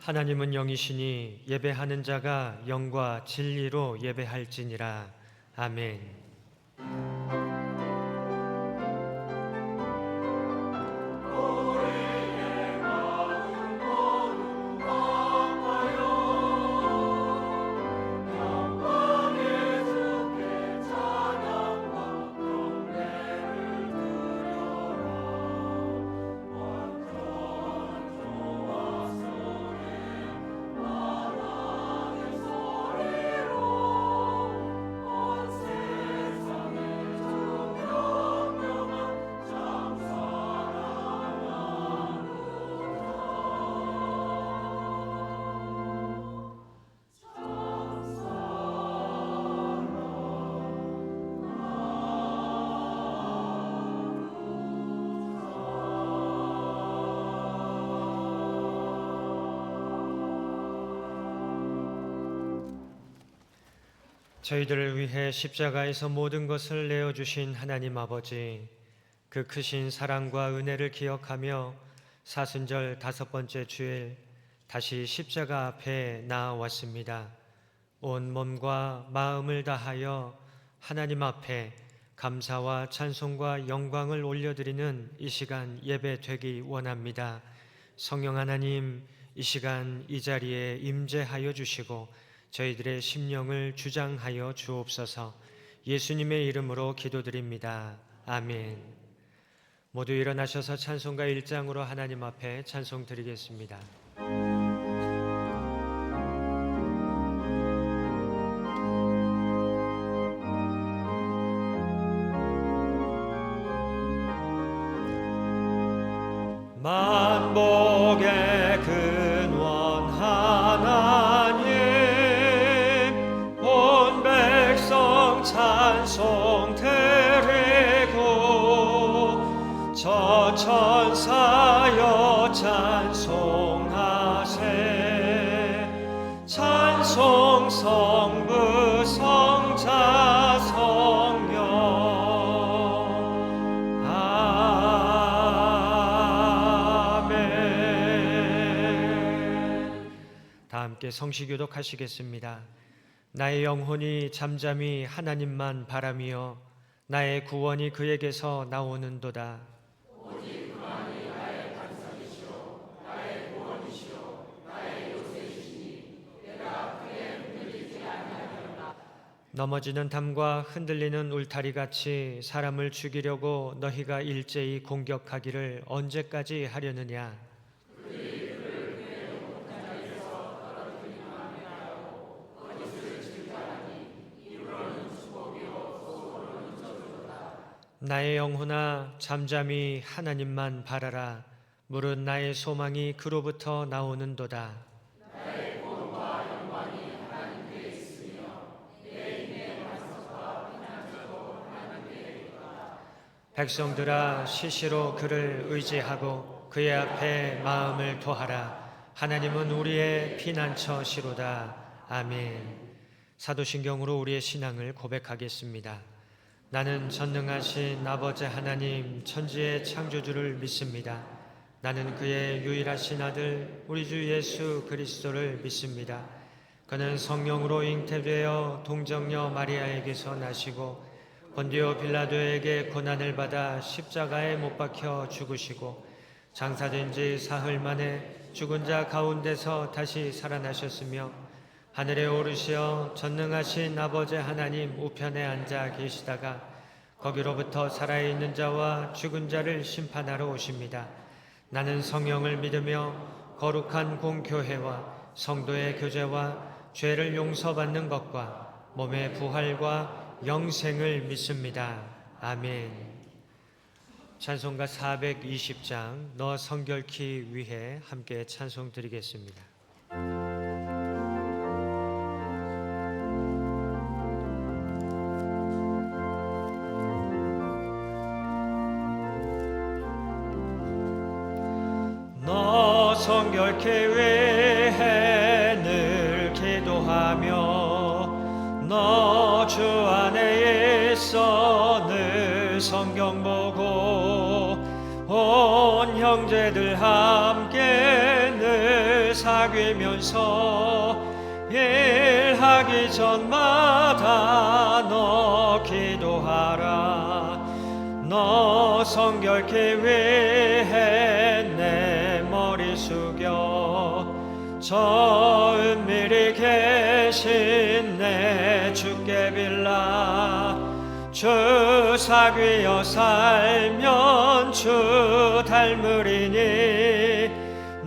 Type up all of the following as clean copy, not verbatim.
하나님은 영이시니 예배하는 자가 영과 진리로 예배할지니라. 아멘. 저희들을 위해 십자가에서 모든 것을 내어주신 하나님 아버지, 그 크신 사랑과 은혜를 기억하며 사순절 5번째 주일 다시 십자가 앞에 나아왔습니다. 온 몸과 마음을 다하여 하나님 앞에 감사와 찬송과 영광을 올려드리는 이 시간 예배 되기 원합니다. 성령 하나님, 이 시간 이 자리에 임재하여 주시고 저희들의 심령을 주장하여 주옵소서. 예수님의 이름으로 기도드립니다. 아멘. 모두 일어나셔서 찬송가 1장으로 하나님 앞에 찬송 드리겠습니다. 만복의 근원 하나님, 온 백성 찬송 드리고 저 천사여 찬송하세. 찬송 성부 성자 성령. 다 함께 성시교독 하시겠습니다. 나의 영혼이 잠잠히 하나님만 바라며 나의 구원이 그에게서 나오는도다. 오직 그만이 나의 반석이시오 나의 구원이시오 나의 요새이시니 내가 그에 흔들리지 아니하리로다. 넘어지는 담과 흔들리는 울타리같이 사람을 죽이려고 너희가 일제히 공격하기를 언제까지 하려느냐. 나의 영혼아 잠잠히 하나님만 바라라. 무릇 나의 소망이 그로부터 나오는도다. 나의 구원과 영광이 하나님께 있으며 내 인의 반석과 피난처도 하나님께 있도다. 백성들아 시시로 그를 의지하고 그의 앞에 마음을 토하라. 하나님은 우리의 피난처시로다. 아멘. 사도신경으로 우리의 신앙을 고백하겠습니다. 나는 전능하신 아버지 하나님 천지의 창조주를 믿습니다. 나는 그의 유일하신 아들 우리 주 예수 그리스도를 믿습니다. 그는 성령으로 잉태되어 동정녀 마리아에게서 나시고 본디오 빌라도에게 고난을 받아 십자가에 못 박혀 죽으시고 장사된 지 사흘 만에 죽은 자 가운데서 다시 살아나셨으며 하늘에 오르시어 전능하신 아버지 하나님 우편에 앉아 계시다가 거기로부터 살아있는 자와 죽은 자를 심판하러 오십니다. 나는 성령을 믿으며 거룩한 공교회와 성도의 교제와 죄를 용서받는 것과 몸의 부활과 영생을 믿습니다. 아멘. 찬송가 420장 너 성결케 위해 함께 찬송 드리겠습니다. 성결케 위해 늘 기도하며 너 주 안에 있어 늘 성경 보고 온 형제들 함께 늘 사귀면서 일하기 전마다 너 기도하라. 너 성결케 위해 내 머리 숙여 저 은밀히 계신 내 주께 빌라. 주 사귀어 살면 주 닮으리니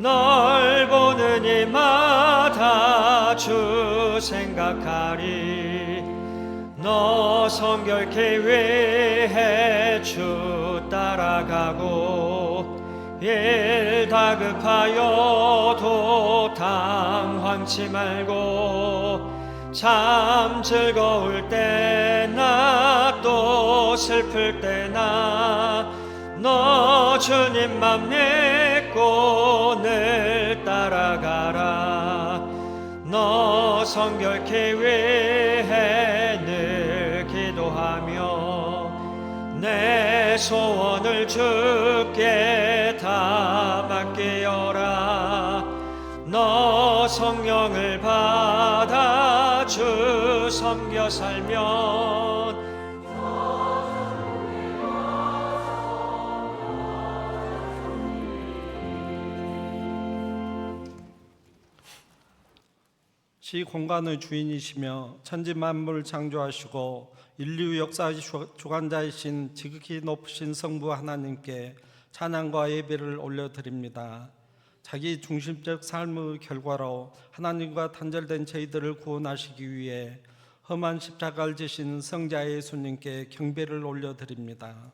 널 보는 이마다 주 생각하리. 너 성결케 위해 주 따라가고 일 다급하여도 당황치 말고 참 즐거울 때나 또 슬플 때나 너 주님만 믿고 늘 따라가라. 너 성결케 위해 늘 기도하며 내 소원을 주께 다 맡기어라. 너 성령을 받아 주 섬겨 살면 시 공간의 주인이시며 천지 만물 창조하시고 인류 역사의 주관자이신 지극히 높으신 성부 하나님께 찬양과 예배를 올려드립니다. 자기 중심적 삶의 결과로 하나님과 단절된 저희들을 구원하시기 위해 험한 십자가를 지신 성자 예수님께 경배를 올려드립니다.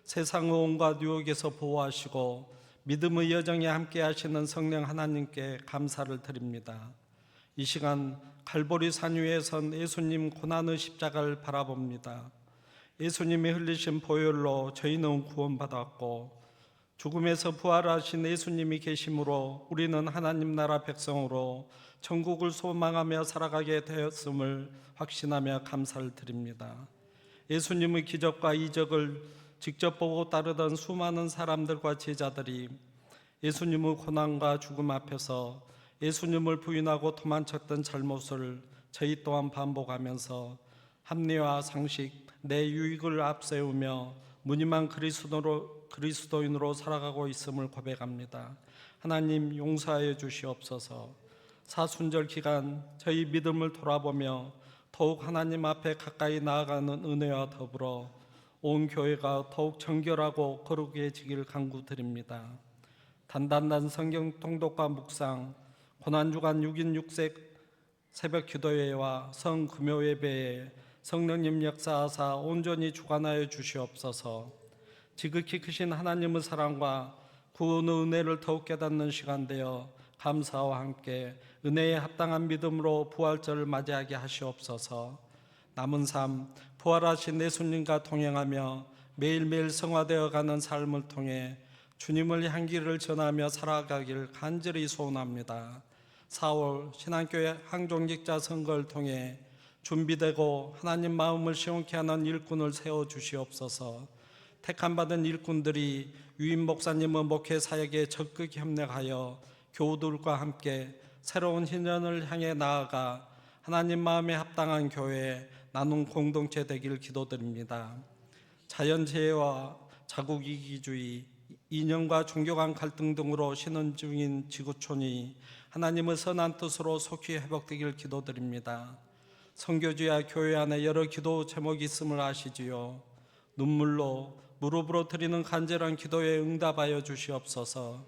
세상의 온갖 유혹에서 보호하시고 믿음의 여정에 함께 하시는 성령 하나님께 감사를 드립니다. 이 시간 갈보리 산 위에 선 예수님 고난의 십자가를 바라봅니다. 예수님이 흘리신 보혈로 저희는 구원받았고 죽음에서 부활하신 예수님이 계심으로 우리는 하나님 나라 백성으로 천국을 소망하며 살아가게 되었음을 확신하며 감사를 드립니다. 예수님의 기적과 이적을 직접 보고 따르던 수많은 사람들과 제자들이 예수님의 고난과 죽음 앞에서 예수님을 부인하고 도망쳤던 잘못을 저희 또한 반복하면서 합리화 상식, 내 유익을 앞세우며 무늬만 그리스도인으로 살아가고 있음을 고백합니다. 하나님 용서하여 주시옵소서. 사순절 기간 저희 믿음을 돌아보며 더욱 하나님 앞에 가까이 나아가는 은혜와 더불어 온 교회가 더욱 정결하고 거룩해지길 간구드립니다. 단단한 성경 통독과 묵상, 고난주간 6인 6색 새벽 기도회와 성금요 예배에 성령님 역사하사 온전히 주관하여 주시옵소서. 지극히 크신 하나님의 사랑과 구원의 은혜를 더욱 깨닫는 시간 되어 감사와 함께 은혜에 합당한 믿음으로 부활절을 맞이하게 하시옵소서. 남은 삶 부활하신 예수님과 동행하며 매일매일 성화되어 가는 삶을 통해 주님을 향기를 전하며 살아가길 간절히 소원합니다. 4월 신한교회 항종직자 선거를 통해 준비되고 하나님 마음을 시원케 하는 일꾼을 세워주시옵소서. 택함받은 일꾼들이 유임 목사님의 목회 사역에 적극 협력하여 교우들과 함께 새로운 신년을 향해 나아가 하나님 마음에 합당한 교회, 나눔 공동체 되길 기도드립니다. 자연재해와 자국 이기주의, 이념과 종교 간 갈등 등으로 신은 중인 지구촌이 하나님의 선한 뜻으로 속히 회복되길 기도드립니다. 선교지와 교회 안에 여러 기도 제목이 있음을 아시지요. 눈물로 무릎으로 드리는 간절한 기도에 응답하여 주시옵소서.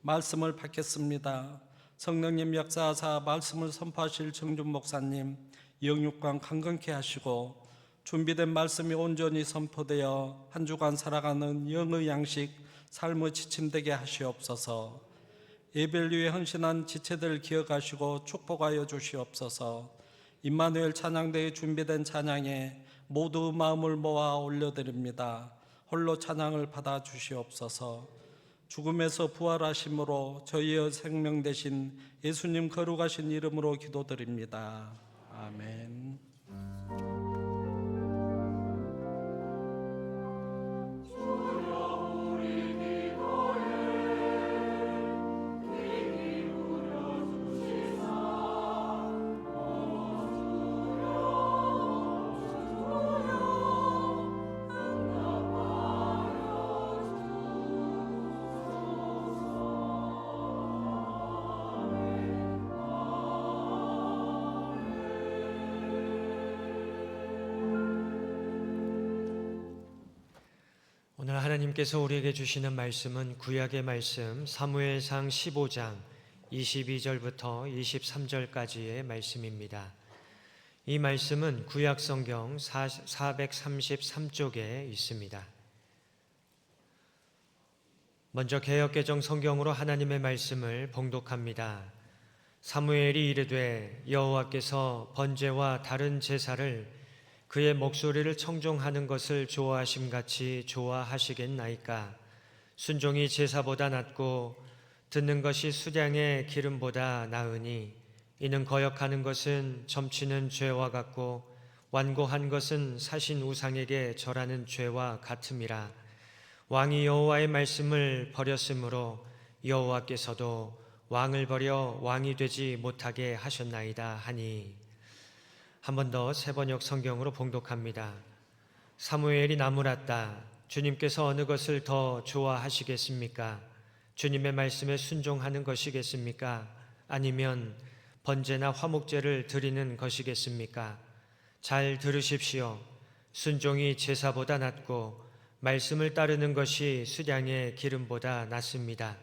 말씀을 받겠습니다. 성령님 역사하사 말씀을 선포하실 정준 목사님 영육관 강건케 하시고 준비된 말씀이 온전히 선포되어 한 주간 살아가는 영의 양식 삶의 지침되게 하시옵소서. 예배를 위해 헌신한 지체들 기억하시고 축복하여 주시옵소서. 임마누엘 찬양대에 준비된 찬양에 모두 마음을 모아 올려드립니다. 홀로 찬양을 받아 주시옵소서. 죽음에서 부활하심으로 저희의 생명 되신 예수님 거룩하신 이름으로 기도드립니다. 아멘. 주여 우리 기도에 귀 기울여 오늘 하나님께서 우리에게 주시는 말씀은 구약의 말씀 사무엘상 15장 22절부터 23절까지의 말씀입니다. 이 말씀은 구약 성경 433쪽에 있습니다. 먼저 개역개정 성경으로 하나님의 말씀을 봉독합니다. 사무엘이 이르되 여호와께서 번제와 다른 제사를 그의 목소리를 청종하는 것을 좋아하심같이 좋아하시겠나이까. 순종이 제사보다 낫고 듣는 것이 수량의 기름보다 나으니 이는 거역하는 것은 점치는 죄와 같고 완고한 것은 사신 우상에게 절하는 죄와 같음이라. 왕이 여호와의 말씀을 버렸으므로 여호와께서도 왕을 버려 왕이 되지 못하게 하셨나이다 하니. 한 번 더 세번역 성경으로 봉독합니다. 사무엘이 나무랐다. 주님께서 어느 것을 더 좋아하시겠습니까? 주님의 말씀에 순종하는 것이겠습니까? 아니면 번제나 화목제를 드리는 것이겠습니까? 잘 들으십시오. 순종이 제사보다 낫고 말씀을 따르는 것이 수량의 기름보다 낫습니다.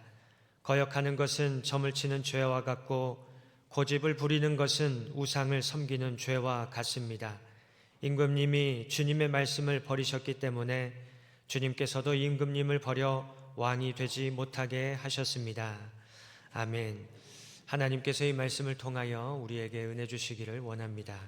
거역하는 것은 점을 치는 죄와 같고 고집을 부리는 것은 우상을 섬기는 죄와 같습니다. 임금님이 주님의 말씀을 버리셨기 때문에 주님께서도 임금님을 버려 왕이 되지 못하게 하셨습니다. 아멘. 하나님께서 이 말씀을 통하여 우리에게 은혜 주시기를 원합니다.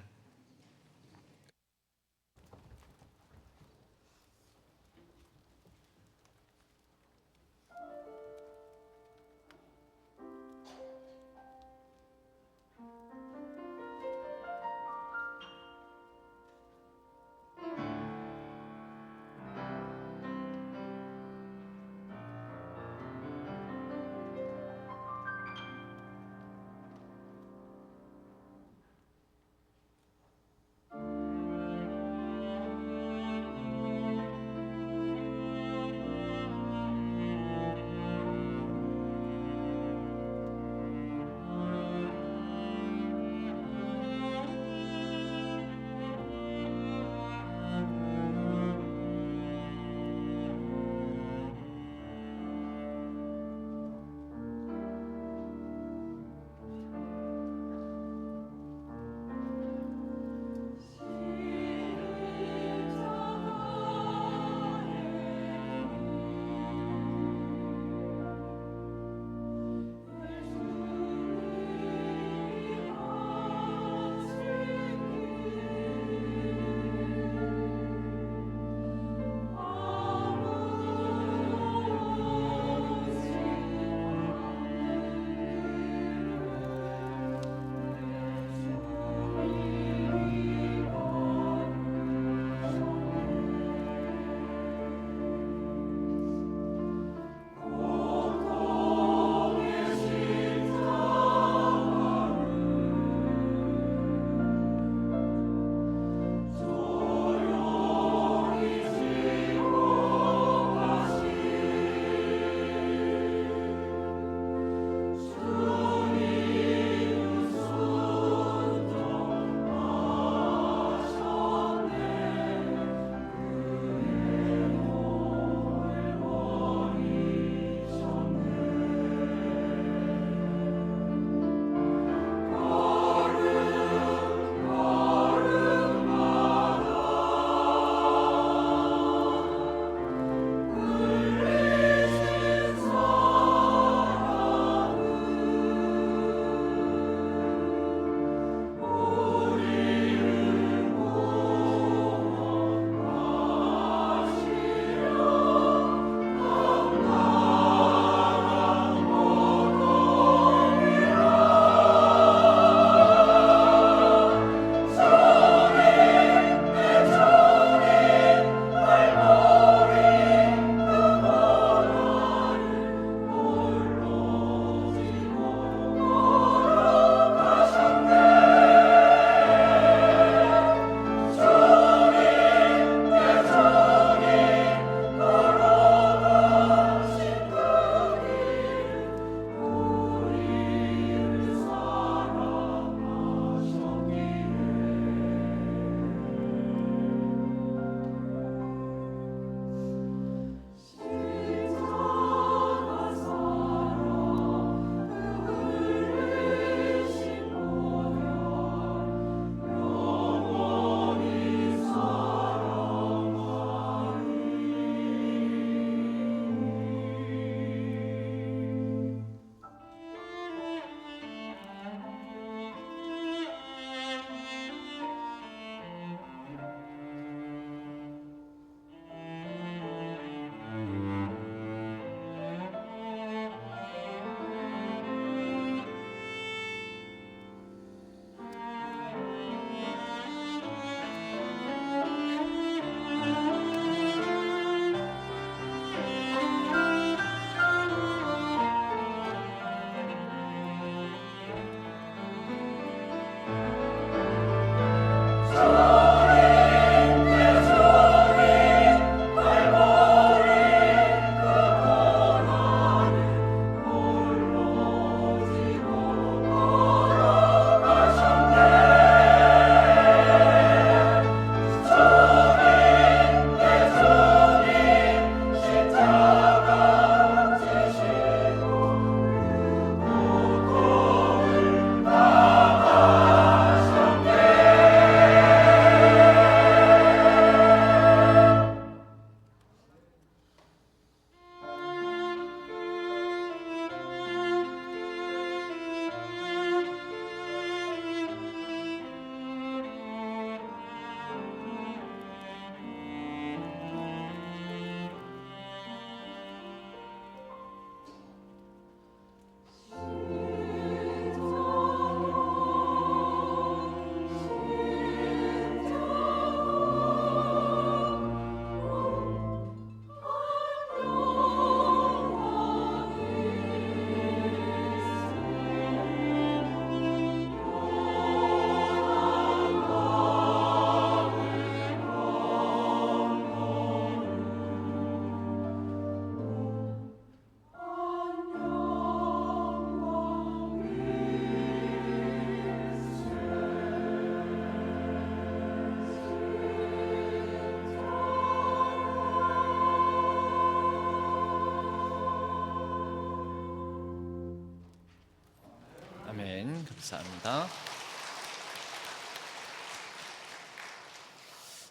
감사합니다.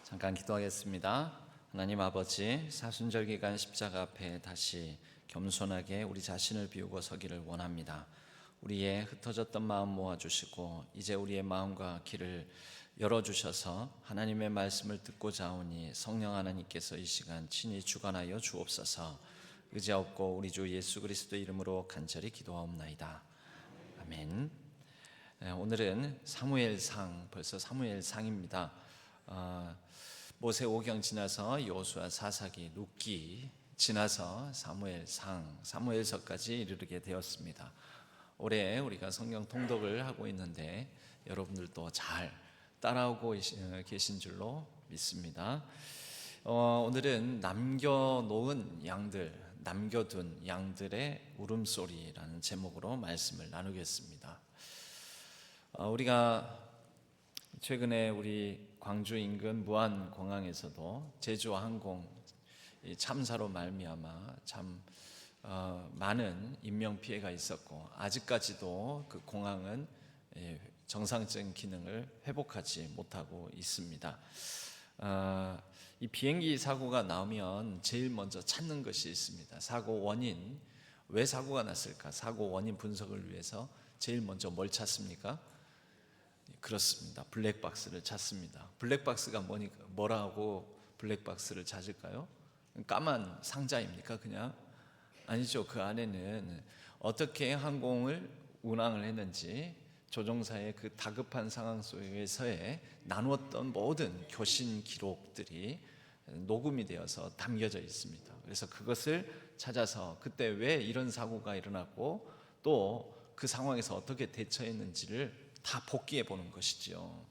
잠깐 기도하겠습니다. 하나님 아버지, 사순절 기간 십자가 앞에 다시 겸손하게 우리 자신을 비우고 서기를 원합니다. 우리의 흩어졌던 마음 모아주시고 이제 우리의 마음과 귀를 열어주셔서 하나님의 말씀을 듣고자 하오니 성령 하나님께서 이 시간 친히 주관하여 주옵소서. 의지하옵고 우리 주 예수 그리스도 이름으로 간절히 기도하옵나이다. 아멘. 오늘은 사무엘상, 벌써 사무엘상입니다. 모세오경 지나서 여호수아, 사사기, 룻기 지나서 사무엘상, 사무엘서까지 이르게 되었습니다. 올해 우리가 성경 통독을 하고 있는데 여러분들도 잘 따라오고 계신 줄로 믿습니다. 오늘은 남겨둔 양들의 울음소리라는 제목으로 말씀을 나누겠습니다. 우리가 최근에 우리 광주 인근 무안공항에서도 제주항공 참사로 말미암아 참 많은 인명피해가 있었고 아직까지도 그 공항은 정상적인 기능을 회복하지 못하고 있습니다. 이 비행기 사고가 나오면 제일 먼저 찾는 것이 있습니다. 사고 원인, 왜 사고가 났을까? 사고 원인 분석을 위해서 제일 먼저 뭘 찾습니까? 그렇습니다. 블랙박스를 찾습니다. 블랙박스가 뭐라고 블랙박스를 찾을까요? 까만 상자입니까? 그냥? 아니죠. 그 안에는 어떻게 항공을 운항을 했는지, 조종사의 그 다급한 상황 속에서의 나누었던 모든 교신 기록들이 녹음이 되어서 담겨져 있습니다. 그래서 그것을 찾아서 그때 왜 이런 사고가 일어났고 또 그 상황에서 어떻게 대처했는지를 다 복기해 보는 것이죠.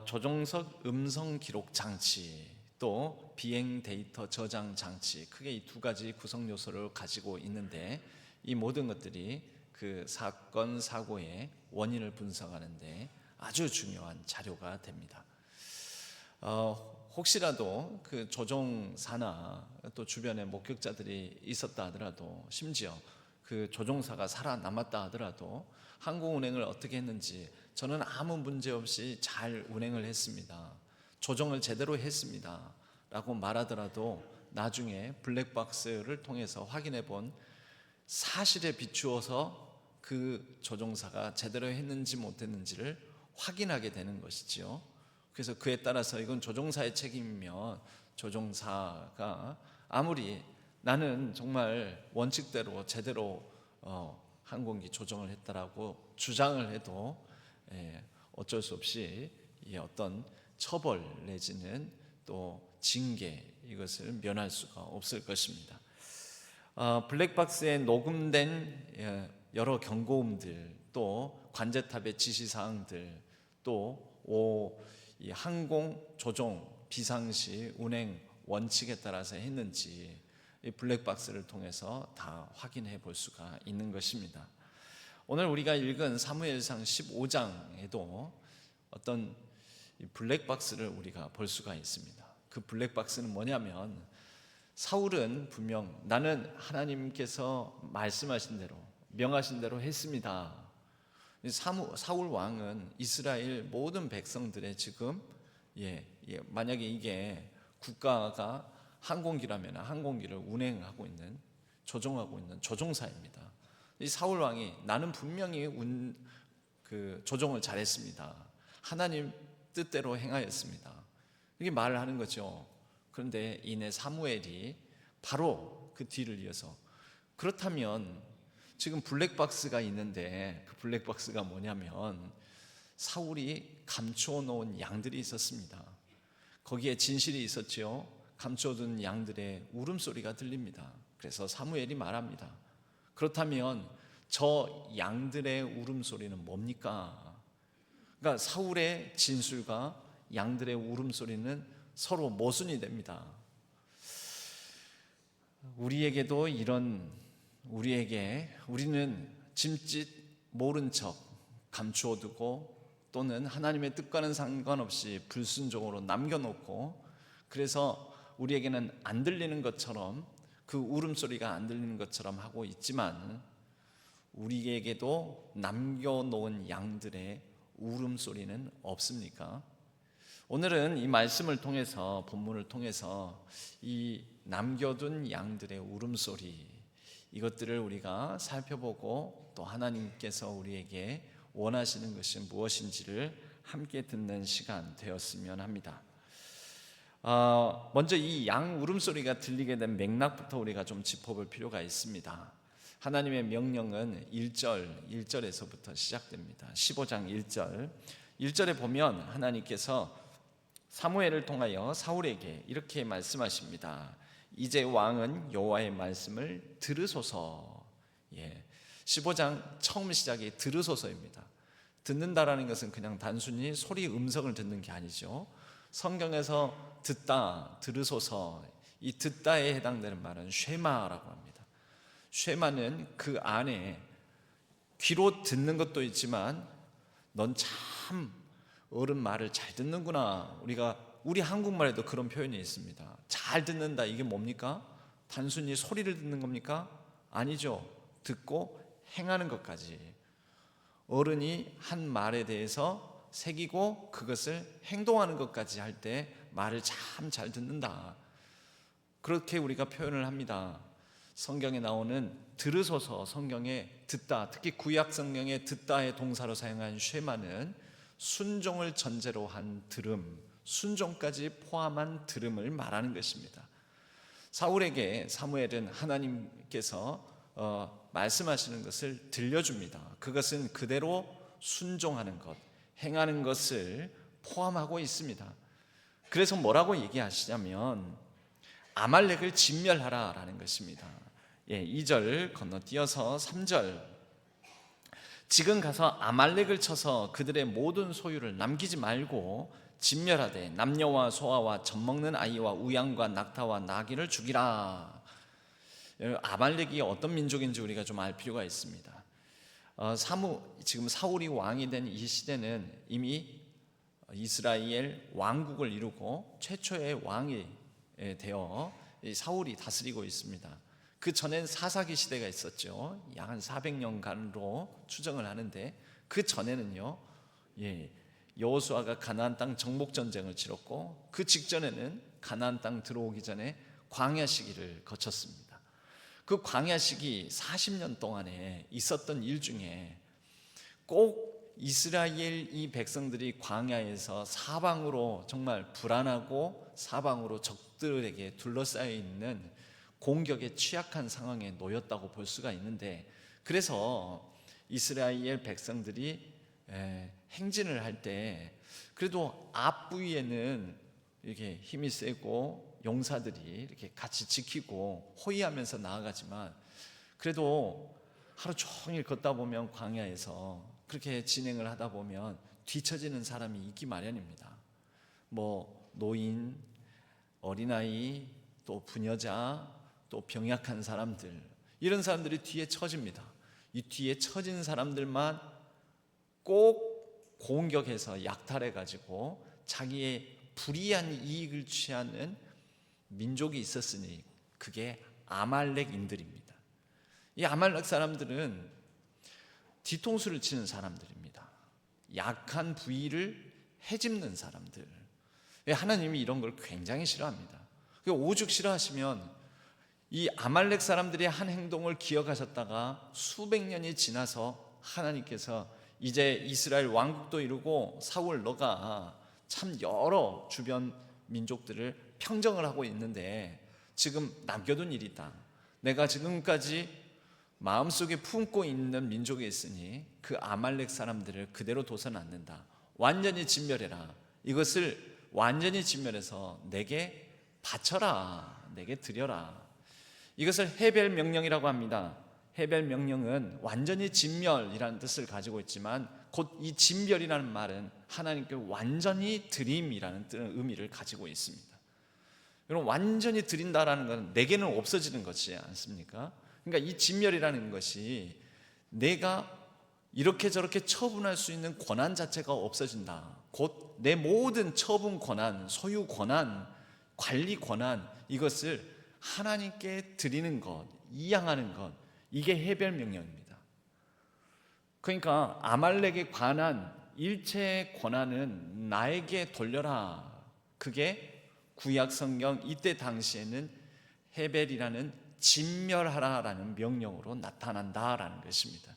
조종석 음성 기록 장치, 또 비행 데이터 저장 장치, 크게 이 두 가지 구성 요소를 가지고 있는데 이 모든 것들이 그 사건 사고의 원인을 분석하는데 아주 중요한 자료가 됩니다. 혹시라도 그 조종사나 또 주변에 목격자들이 있었다 하더라도, 심지어 그 조종사가 살아남았다 하더라도 항공 운행을 어떻게 했는지, 저는 아무 문제 없이 잘 운행을 했습니다, 조종을 제대로 했습니다 라고 말하더라도 나중에 블랙박스를 통해서 확인해 본 사실에 비추어서 그 조종사가 제대로 했는지 못했는지를 확인하게 되는 것이지요. 그래서 그에 따라서 이건 조종사의 책임이면 조종사가 아무리 나는 정말 원칙대로 제대로 항공기 조종을 했다라고 주장을 해도 어쩔 수 없이 어떤 처벌 내지는 또 징계, 이것을 면할 수가 없을 것입니다. 블랙박스에 녹음된 여러 경고음들, 또 관제탑의 지시사항들, 또 이 항공 조종 비상시 운행 원칙에 따라서 했는지 이 블랙박스를 통해서 다 확인해 볼 수가 있는 것입니다. 오늘 우리가 읽은 사무엘상 15장에도 어떤 블랙박스를 우리가 볼 수가 있습니다. 그 블랙박스는 뭐냐면, 사울은 분명 나는 하나님께서 말씀하신 대로, 명하신 대로 했습니다. 사울 왕은 이스라엘 모든 백성들의 지금 만약에 이게 국가가 항공기라면 항공기를 운행하고 있는, 조종하고 있는 조종사입니다. 이 사울 왕이 나는 분명히 그 조종을 잘했습니다, 하나님 뜻대로 행하였습니다, 이렇게 말을 하는 거죠. 그런데 이내 사무엘이 바로 그 뒤를 이어서, 그렇다면 지금 블랙박스가 있는데 그 블랙박스가 뭐냐면 사울이 감추어 놓은 양들이 있었습니다. 거기에 진실이 있었죠. 감춰둔 양들의 울음소리가 들립니다. 그래서 사무엘이 말합니다. 그렇다면 저 양들의 울음소리는 뭡니까? 그러니까 사울의 진술과 양들의 울음소리는 서로 모순이 됩니다. 우리에게도 우리는 짐짓 모른 척 감추어두고, 또는 하나님의 뜻과는 상관없이 불순종으로 남겨놓고, 그래서 우리에게는 안 들리는 것처럼, 그 울음소리가 안 들리는 것처럼 하고 있지만, 우리에게도 남겨놓은 양들의 울음소리는 없습니까? 오늘은 이 말씀을 통해서, 본문을 통해서 이 남겨둔 양들의 울음소리, 이것들을 우리가 살펴보고 또 하나님께서 우리에게 원하시는 것이 무엇인지를 함께 듣는 시간 되었으면 합니다. 먼저 이 양 울음소리가 들리게 된 맥락부터 우리가 좀 짚어볼 필요가 있습니다. 하나님의 명령은 1절에서부터 시작됩니다. 15장 1절에 보면 하나님께서 사무엘을 통하여 사울에게 이렇게 말씀하십니다. 이제 왕은 여호와의 말씀을 들으소서. 15장 처음 시작이 들으소서입니다. 듣는다라는 것은 그냥 단순히 소리 음성을 듣는 게 아니죠. 성경에서 듣다, 들으소서, 이 듣다에 해당되는 말은 쉐마라고 합니다. 쉐마는 그 안에 귀로 듣는 것도 있지만 넌 참 어른 말을 잘 듣는구나. 우리 한국말에도 그런 표현이 있습니다. 잘 듣는다, 이게 뭡니까? 단순히 소리를 듣는 겁니까? 아니죠. 듣고 행하는 것까지. 어른이 한 말에 대해서 새기고 그것을 행동하는 것까지 할 때 말을 참 잘 듣는다, 그렇게 우리가 표현을 합니다. 성경에 나오는 들으소서, 성경에 듣다, 특히 구약 성경에 듣다의 동사로 사용한 쉐마는 순종을 전제로 한 들음, 순종까지 포함한 들음을 말하는 것입니다. 사울에게 사무엘은 하나님께서 말씀하시는 것을 들려줍니다. 그것은 그대로 순종하는 것, 행하는 것을 포함하고 있습니다. 그래서 뭐라고 얘기하시냐면 아말렉을 진멸하라라는 것입니다. 2절 건너뛰어서 3절, 지금 가서 아말렉을 쳐서 그들의 모든 소유를 남기지 말고 진멸하되 남녀와 소아와 젖먹는 아이와 우양과 낙타와 나귀를 죽이라. 아말렉이 어떤 민족인지 우리가 좀 알 필요가 있습니다. 지금 사울이 왕이 된 이 시대는 이미 이스라엘 왕국을 이루고 최초의 왕이 되어 사울이 다스리고 있습니다. 그 전엔 사사기 시대가 있었죠. 약 한 400년간으로 추정을 하는데, 그 전에는요, 여호수아가 가나안 땅 정복 전쟁을 치렀고, 그 직전에는 가나안 땅 들어오기 전에 광야 시기를 거쳤습니다. 그 광야 시기 40년 동안에 있었던 일 중에 꼭 이스라엘 이 백성들이 광야에서 사방으로 정말 불안하고 사방으로 적들에게 둘러싸여 있는 공격에 취약한 상황에 놓였다고 볼 수가 있는데, 그래서 이스라엘 백성들이 행진을 할 때 그래도 앞부위에는 이렇게 힘이 세고 용사들이 이렇게 같이 지키고 호위하면서 나아가지만, 그래도 하루 종일 걷다 보면 광야에서 그렇게 진행을 하다 보면 뒤처지는 사람이 있기 마련입니다. 뭐 노인, 어린아이, 또 부녀자, 또 병약한 사람들, 이런 사람들이 뒤에 처집니다. 이 뒤에 처진 사람들만 꼭 공격해서 약탈해 가지고 자기의 불이한 이익을 취하는 민족이 있었으니 그게 아말렉인들입니다. 이 아말렉 사람들은 뒤통수를 치는 사람들입니다. 약한 부위를 헤집는 사람들. 하나님이 이런 걸 굉장히 싫어합니다. 오죽 싫어하시면 이 아말렉 사람들의 한 행동을 기억하셨다가 수백 년이 지나서 하나님께서 이제 이스라엘 왕국도 이루고 사울 너가 참 여러 주변 민족들을 평정을 하고 있는데 지금 남겨둔 일이다. 내가 지금까지 마음속에 품고 있는 민족이 있으니 그 아말렉 사람들을 그대로 둬서는 안 된다. 완전히 진멸해라. 이것을 완전히 진멸해서 내게 바쳐라. 내게 드려라. 이것을 해벨 명령이라고 합니다. 해벨 명령은 완전히 진멸이라는 뜻을 가지고 있지만 곧 이 진멸이라는 말은 하나님께 완전히 드림이라는 의미를 가지고 있습니다. 여러분, 완전히 드린다라는 것은 내게는 없어지는 것이지 않습니까? 그러니까 이 진멸이라는 것이 내가 이렇게 저렇게 처분할 수 있는 권한 자체가 없어진다. 곧 내 모든 처분 권한, 소유 권한, 관리 권한, 이것을 하나님께 드리는 것, 이양하는 것, 이게 해별 명령입니다. 그러니까 아말렉에 관한 일체의 권한은 나에게 돌려라. 그게 구약 성경 이때 당시에는 헤벨이라는 진멸하라라는 명령으로 나타난다라는 것입니다.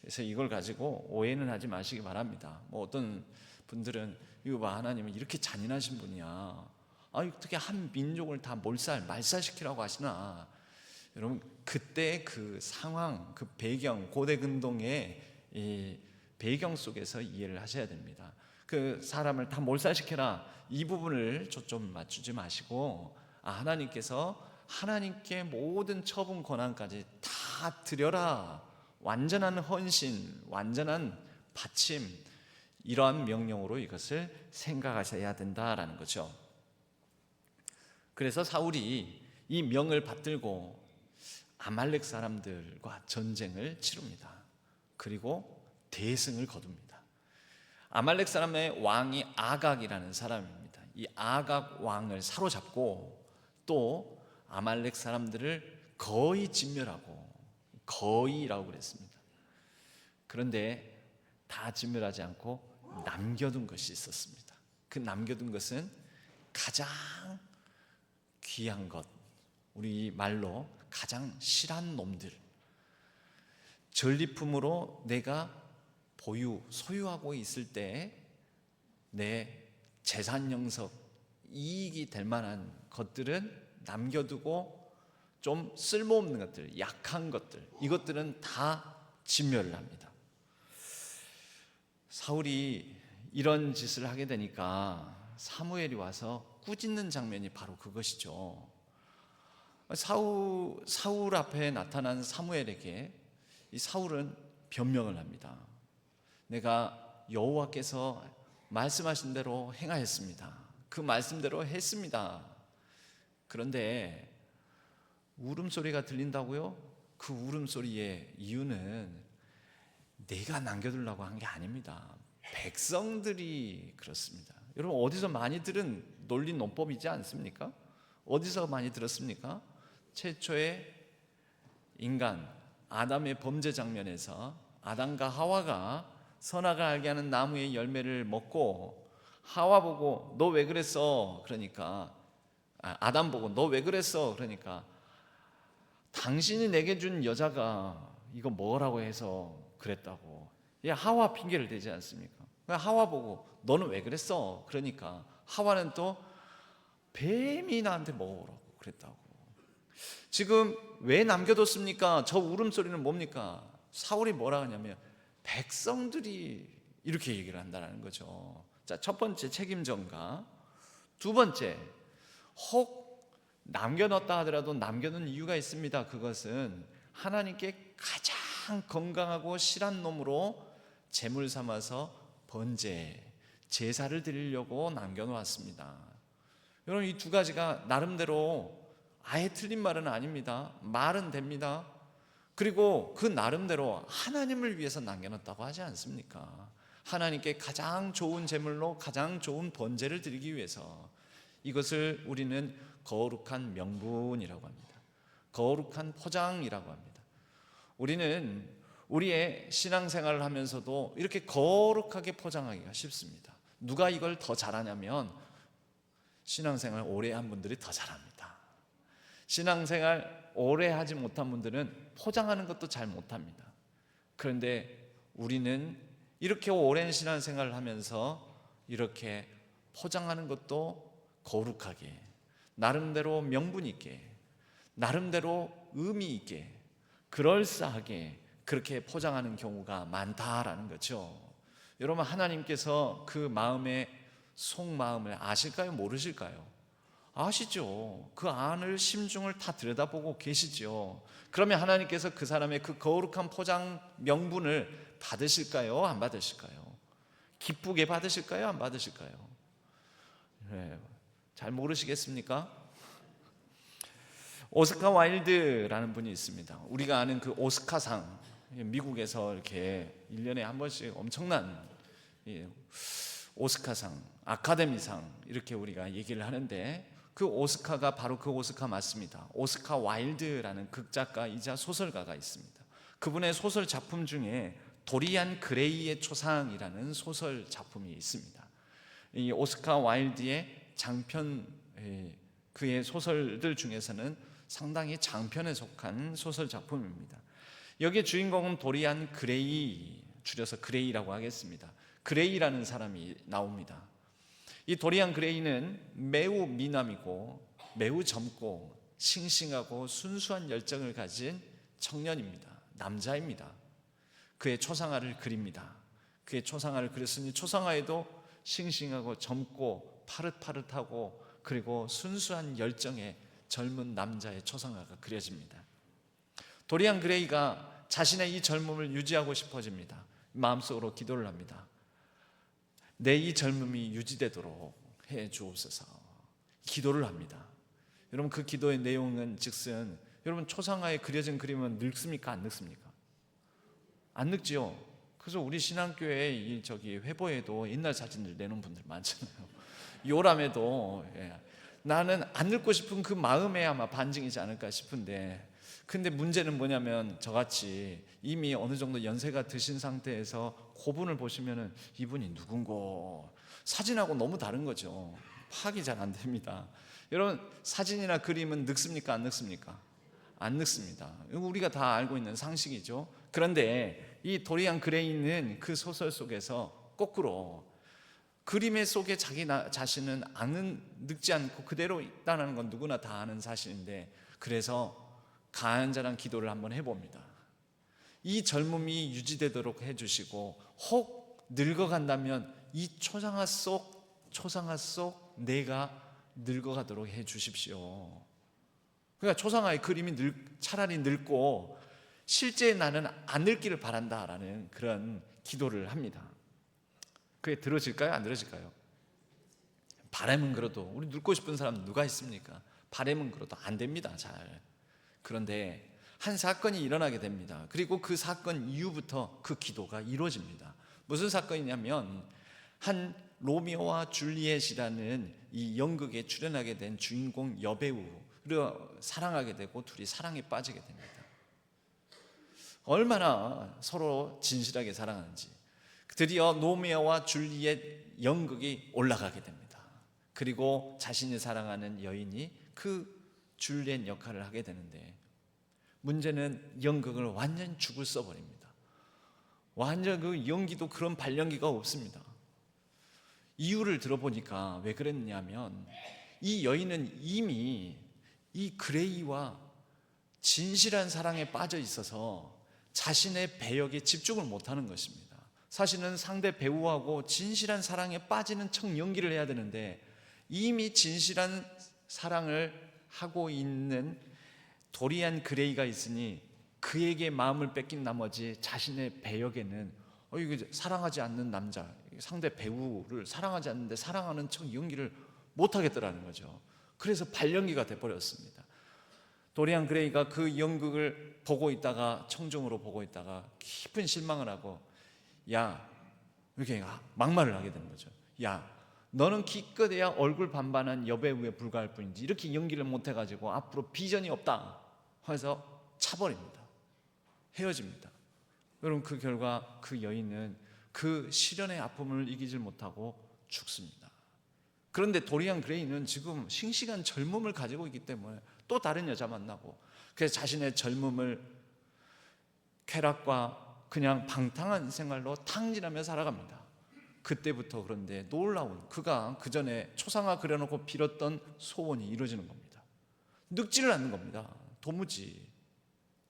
그래서 이걸 가지고 오해는 하지 마시기 바랍니다. 뭐 어떤 분들은 이거 봐, 하나님은 이렇게 잔인하신 분이야. 어떻게 한 민족을 다 말살시키라고 하시나. 여러분, 그때 그 상황, 그 배경, 고대 근동의 이 배경 속에서 이해를 하셔야 됩니다. 그 사람을 다 몰살시켜라, 이 부분을 초점 맞추지 마시고 하나님께서 하나님께 모든 처분 권한까지 다 드려라, 완전한 헌신, 완전한 바침, 이러한 명령으로 이것을 생각하셔야 된다라는 거죠. 그래서 사울이 이 명을 받들고 아말렉 사람들과 전쟁을 치릅니다. 그리고 대승을 거둡니다. 아말렉 사람의 왕이 아각이라는 사람입니다. 이 아각 왕을 사로잡고 또 아말렉 사람들을 거의 진멸하고, 거의라고 그랬습니다. 그런데 다 진멸하지 않고 남겨둔 것이 있었습니다. 그 남겨둔 것은 가장 귀한 것, 우리 말로 가장 실한 놈들, 전리품으로 내가 소유하고 있을 때 내 재산 영석, 이익이 될 만한 것들은 남겨두고 좀 쓸모없는 것들, 약한 것들, 이것들은 다 진멸을 합니다. 사울이 이런 짓을 하게 되니까 사무엘이 와서 꾸짖는 장면이 바로 그것이죠. 사울 앞에 나타난 사무엘에게 이 사울은 변명을 합니다. 내가 여호와께서 말씀하신 대로 행하였습니다. 그 말씀대로 했습니다. 그런데 울음소리가 들린다고요? 그 울음소리의 이유는 내가 남겨두려고 한 게 아닙니다. 백성들이 그렇습니다. 여러분, 어디서 많이 들은 논리 논법이지 않습니까? 어디서 많이 들었습니까? 최초의 인간 아담의 범죄 장면에서 아담과 하와가 선악을 알게 하는 나무의 열매를 먹고 하와 보고 너 왜 그랬어? 그러니까 아담 보고 너 왜 그랬어? 그러니까 당신이 내게 준 여자가 이거 먹으라고 해서 그랬다고. 하와 핑계를 대지 않습니까? 하와 보고 너는 왜 그랬어? 그러니까 하와는 또 뱀이 나한테 먹으라고 그랬다고. 지금 왜 남겨뒀습니까? 저 울음소리는 뭡니까? 사울이 뭐라 하냐면 백성들이 이렇게 얘기를 한다는 거죠. 자, 첫 번째 책임 전가. 두 번째, 혹 남겨놨다 하더라도 남겨놓은 이유가 있습니다. 그것은 하나님께 가장 건강하고 실한 놈으로 제물 삼아서 번제, 제사를 드리려고 남겨놓았습니다. 여러분, 이 두 가지가 나름대로 아예 틀린 말은 아닙니다. 말은 됩니다. 그리고 그 나름대로 하나님을 위해서 남겨놨다고 하지 않습니까? 하나님께 가장 좋은 제물로 가장 좋은 번제를 드리기 위해서. 이것을 우리는 거룩한 명분이라고 합니다. 거룩한 포장이라고 합니다. 우리는 우리의 신앙생활을 하면서도 이렇게 거룩하게 포장하기가 쉽습니다. 누가 이걸 더 잘하냐면 신앙생활 오래 한 분들이 더 잘합니다. 신앙생활 오래 하지 못한 분들은 포장하는 것도 잘 못합니다. 그런데 우리는 이렇게 오랜 신앙생활을 하면서 이렇게 포장하는 것도 거룩하게, 나름대로 명분 있게, 나름대로 의미 있게, 그럴싸하게 그렇게 포장하는 경우가 많다라는 거죠. 여러분, 하나님께서 그 마음의 속마음을 아실까요? 모르실까요? 아시죠. 그 안을 심중을 다 들여다보고 계시죠. 그러면 하나님께서 그 사람의 그 거룩한 포장 명분을 받으실까요? 안 받으실까요? 기쁘게 받으실까요? 안 받으실까요? 네, 잘 모르시겠습니까? 오스카 와일드라는 분이 있습니다. 우리가 아는 그 오스카상, 미국에서 이렇게 1년에 한 번씩 엄청난 오스카상, 아카데미상 이렇게 우리가 얘기를 하는데, 그 오스카가 바로 그 오스카 맞습니다. 오스카 와일드라는 극작가이자 소설가가 있습니다. 그분의 소설 작품 중에 도리안 그레이의 초상이라는 소설 작품이 있습니다. 이 오스카 와일드의 장편, 그의 소설들 중에서는 상당히 장편에 속한 소설 작품입니다. 여기에 주인공은 도리안 그레이, 줄여서 그레이라고 하겠습니다. 그레이라는 사람이 나옵니다. 이 도리안 그레이는 매우 미남이고 매우 젊고 싱싱하고 순수한 열정을 가진 청년입니다. 남자입니다. 그의 초상화를 그립니다. 그의 초상화를 그렸으니 초상화에도 싱싱하고 젊고 파릇파릇하고 그리고 순수한 열정의 젊은 남자의 초상화가 그려집니다. 도리안 그레이가 자신의 이 젊음을 유지하고 싶어집니다. 마음속으로 기도를 합니다. 내 이 젊음이 유지되도록 해 주옵소서. 기도를 합니다. 여러분, 그 기도의 내용은 즉슨, 여러분 초상화에 그려진 그림은 늙습니까? 안 늙습니까? 안 늙지요. 그래서 우리 신앙교회 이 회보에도 옛날 사진을 내놓은 분들 많잖아요. 요람에도 나는 안 늙고 싶은 그 마음에 아마 반증이지 않을까 싶은데, 근데 문제는 뭐냐면 저같이 이미 어느 정도 연세가 드신 상태에서 그분을 보시면은 이분이 누군고 사진하고 너무 다른 거죠. 파악이 잘 안 됩니다. 여러분, 사진이나 그림은 늙습니까? 안 늙습니까? 안 늙습니다. 우리가 다 알고 있는 상식이죠. 그런데 이 도리안 그레이는 그 소설 속에서 거꾸로 그림의 속에 자기 자신은 늙지 않고 그대로 있다는 건 누구나 다 아는 사실인데, 그래서 간절한 기도를 한번 해봅니다. 이 젊음이 유지되도록 해주시고, 혹 늙어간다면 이 초상화 속 내가 늙어가도록 해주십시오. 그러니까 초상화의 그림이 차라리 늙고 실제 나는 안 늙기를 바란다라는 그런 기도를 합니다. 그게 들어질까요? 안 들어질까요? 바람은 그래도, 우리 늙고 싶은 사람 누가 있습니까? 바람은 그래도 안 됩니다, 잘. 그런데 한 사건이 일어나게 됩니다. 그리고 그 사건 이후부터 그 기도가 이루어집니다. 무슨 사건이냐면, 한 로미오와 줄리엣이라는 이 연극에 출연하게 된 주인공 여배우를 사랑하게 되고 둘이 사랑에 빠지게 됩니다. 얼마나 서로 진실하게 사랑하는지. 드디어 로미오와 줄리엣 연극이 올라가게 됩니다. 그리고 자신이 사랑하는 여인이 그 줄리엣 역할을 하게 되는데, 문제는 연극을 완전 죽을 써버립니다. 완전 그 연기도 그런 발연기가 없습니다. 이유를 들어보니까 왜 그랬냐면, 이 여인은 이미 이 그레이와 진실한 사랑에 빠져 있어서 자신의 배역에 집중을 못하는 것입니다. 사실은 상대 배우하고 진실한 사랑에 빠지는 척 연기를 해야 되는데, 이미 진실한 사랑을 하고 있는 도리안 그레이가 있으니 그에게 마음을 뺏긴 나머지 자신의 배역에는 이거 사랑하지 않는 남자, 상대 배우를 사랑하지 않는데 사랑하는 척 연기를 못하겠더라는 거죠. 그래서 발연기가 돼버렸습니다. 도리안 그레이가 그 연극을 보고 있다가, 청중으로 보고 있다가 깊은 실망을 하고, 이렇게 막말을 하게 되는 거죠. 너는 기껏해야 얼굴 반반한 여배우에 불과할 뿐이지 이렇게 연기를 못해가지고 앞으로 비전이 없다 해서 차버립니다. 헤어집니다. 여러분, 그 결과 그 여인은 그 시련의 아픔을 이기질 못하고 죽습니다. 그런데 도리안 그레이는 지금 싱싱한 젊음을 가지고 있기 때문에 또 다른 여자 만나고, 그래서 자신의 젊음을 쾌락과 그냥 방탕한 생활로 탕진하며 살아갑니다. 그때부터 그런데 놀라운, 그가 그 전에 초상화 그려놓고 빌었던 소원이 이루어지는 겁니다. 늙지를 않는 겁니다. 도무지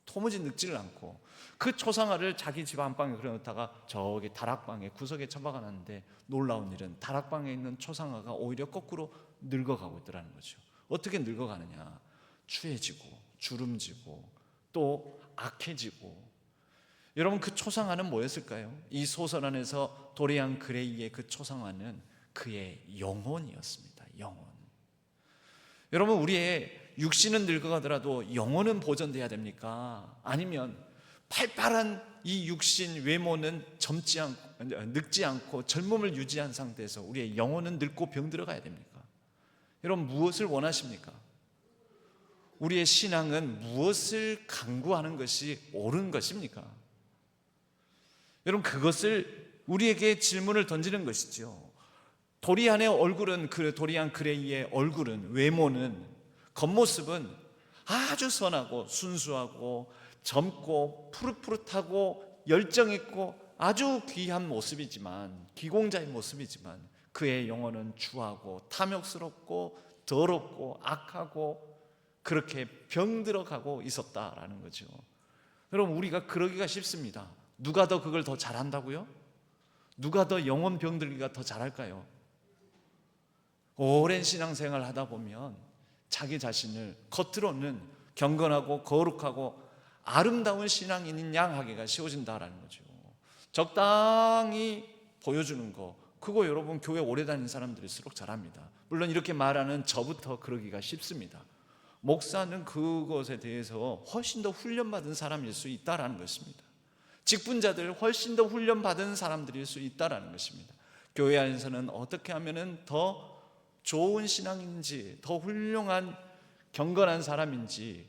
늙지를 않고, 그 초상화를 자기 집 안방에 그려놓다가 저기 다락방에 구석에 처박아 놨는데, 놀라운 일은 다락방에 있는 초상화가 오히려 거꾸로 늙어가고 있더라는 거죠. 어떻게 늙어가느냐? 추해지고 주름지고 또 악해지고. 여러분, 그 초상화는 뭐였을까요? 이 소설 안에서 도리안 그레이의 그 초상화는 그의 영혼이었습니다. 영혼. 여러분, 우리의 육신은 늙어가더라도 영혼은 보존돼야 됩니까? 아니면 팔팔한 이 육신 외모는 늙지 않고 젊음을 유지한 상태에서 우리의 영혼은 늙고 병들어가야 됩니까? 여러분, 무엇을 원하십니까? 우리의 신앙은 무엇을 강구하는 것이 옳은 것입니까? 여러분, 그것을 우리에게 질문을 던지는 것이죠. 도리안의 얼굴은, 그 도리안 그레이의 얼굴은, 외모는, 겉모습은 아주 선하고 순수하고 젊고 푸릇푸릇하고 열정있고 아주 귀한 모습이지만, 귀공자의 모습이지만 그의 영혼은 추하고 탐욕스럽고 더럽고 악하고 그렇게 병들어가고 있었다라는 거죠. 여러분, 우리가 그러기가 쉽습니다. 누가 더 그걸 더 잘한다고요? 누가 더 영혼 병들기가 더 잘할까요? 오랜 신앙생활을 하다 보면 자기 자신을 겉으로는 경건하고 거룩하고 아름다운 신앙인인 양 하기가 쉬워진다라는 거죠. 적당히 보여주는 거, 그거 여러분 교회 오래 다니는 사람들일수록 잘합니다. 물론 이렇게 말하는 저부터 그러기가 쉽습니다. 목사는 그것에 대해서 훨씬 더 훈련받은 사람일 수 있다라는 것입니다. 직분자들 훨씬 더 훈련받은 사람들일 수 있다라는 것입니다. 교회 안에서는 어떻게 하면 더 좋은 신앙인지, 더 훌륭한 경건한 사람인지,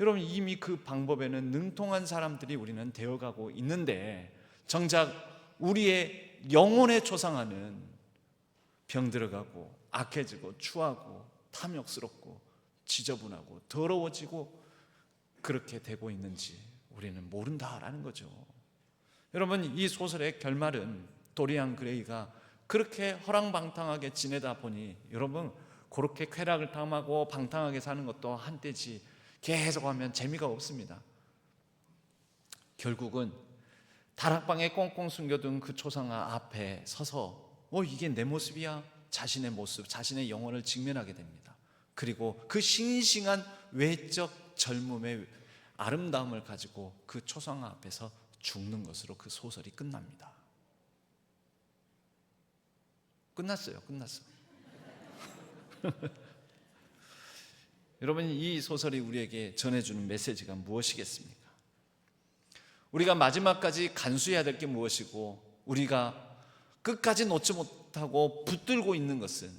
여러분 이미 그 방법에는 능통한 사람들이 우리는 되어가고 있는데, 정작 우리의 영혼에 초상하는 병들어가고 악해지고 추하고 탐욕스럽고 지저분하고 더러워지고 그렇게 되고 있는지 우리는 모른다라는 거죠. 여러분, 이 소설의 결말은 도리안 그레이가 그렇게 허랑방탕하게 지내다 보니, 여러분 그렇게 쾌락을 탐하고 방탕하게 사는 것도 한때지 계속하면 재미가 없습니다. 결국은 다락방에 꽁꽁 숨겨둔 그 초상화 앞에 서서 이게 내 모습이야? 자신의 모습, 자신의 영혼을 직면하게 됩니다. 그리고 그 싱싱한 외적 젊음의 아름다움을 가지고 그 초상화 앞에서 죽는 것으로 그 소설이 끝납니다. 끝났어요. 여러분, 이 소설이 우리에게 전해주는 메시지가 무엇이겠습니까? 우리가 마지막까지 간수해야 될 게 무엇이고, 우리가 끝까지 놓지 못하고 붙들고 있는 것은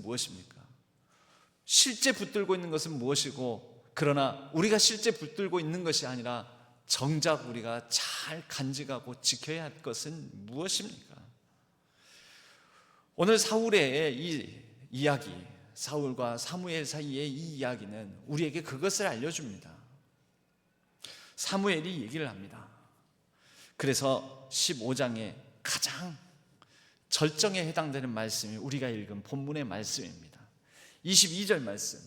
무엇입니까? 실제 붙들고 있는 것은 무엇이고, 그러나 우리가 실제 붙들고 있는 것이 아니라 정작 우리가 잘 간직하고 지켜야 할 것은 무엇입니까? 오늘 사울의 이 이야기, 사울과 사무엘 사이의 이 이야기는 우리에게 그것을 알려줍니다. 사무엘이 얘기를 합니다. 그래서 15장에 가장 절정에 해당되는 말씀이 우리가 읽은 본문의 말씀입니다. 22절 말씀,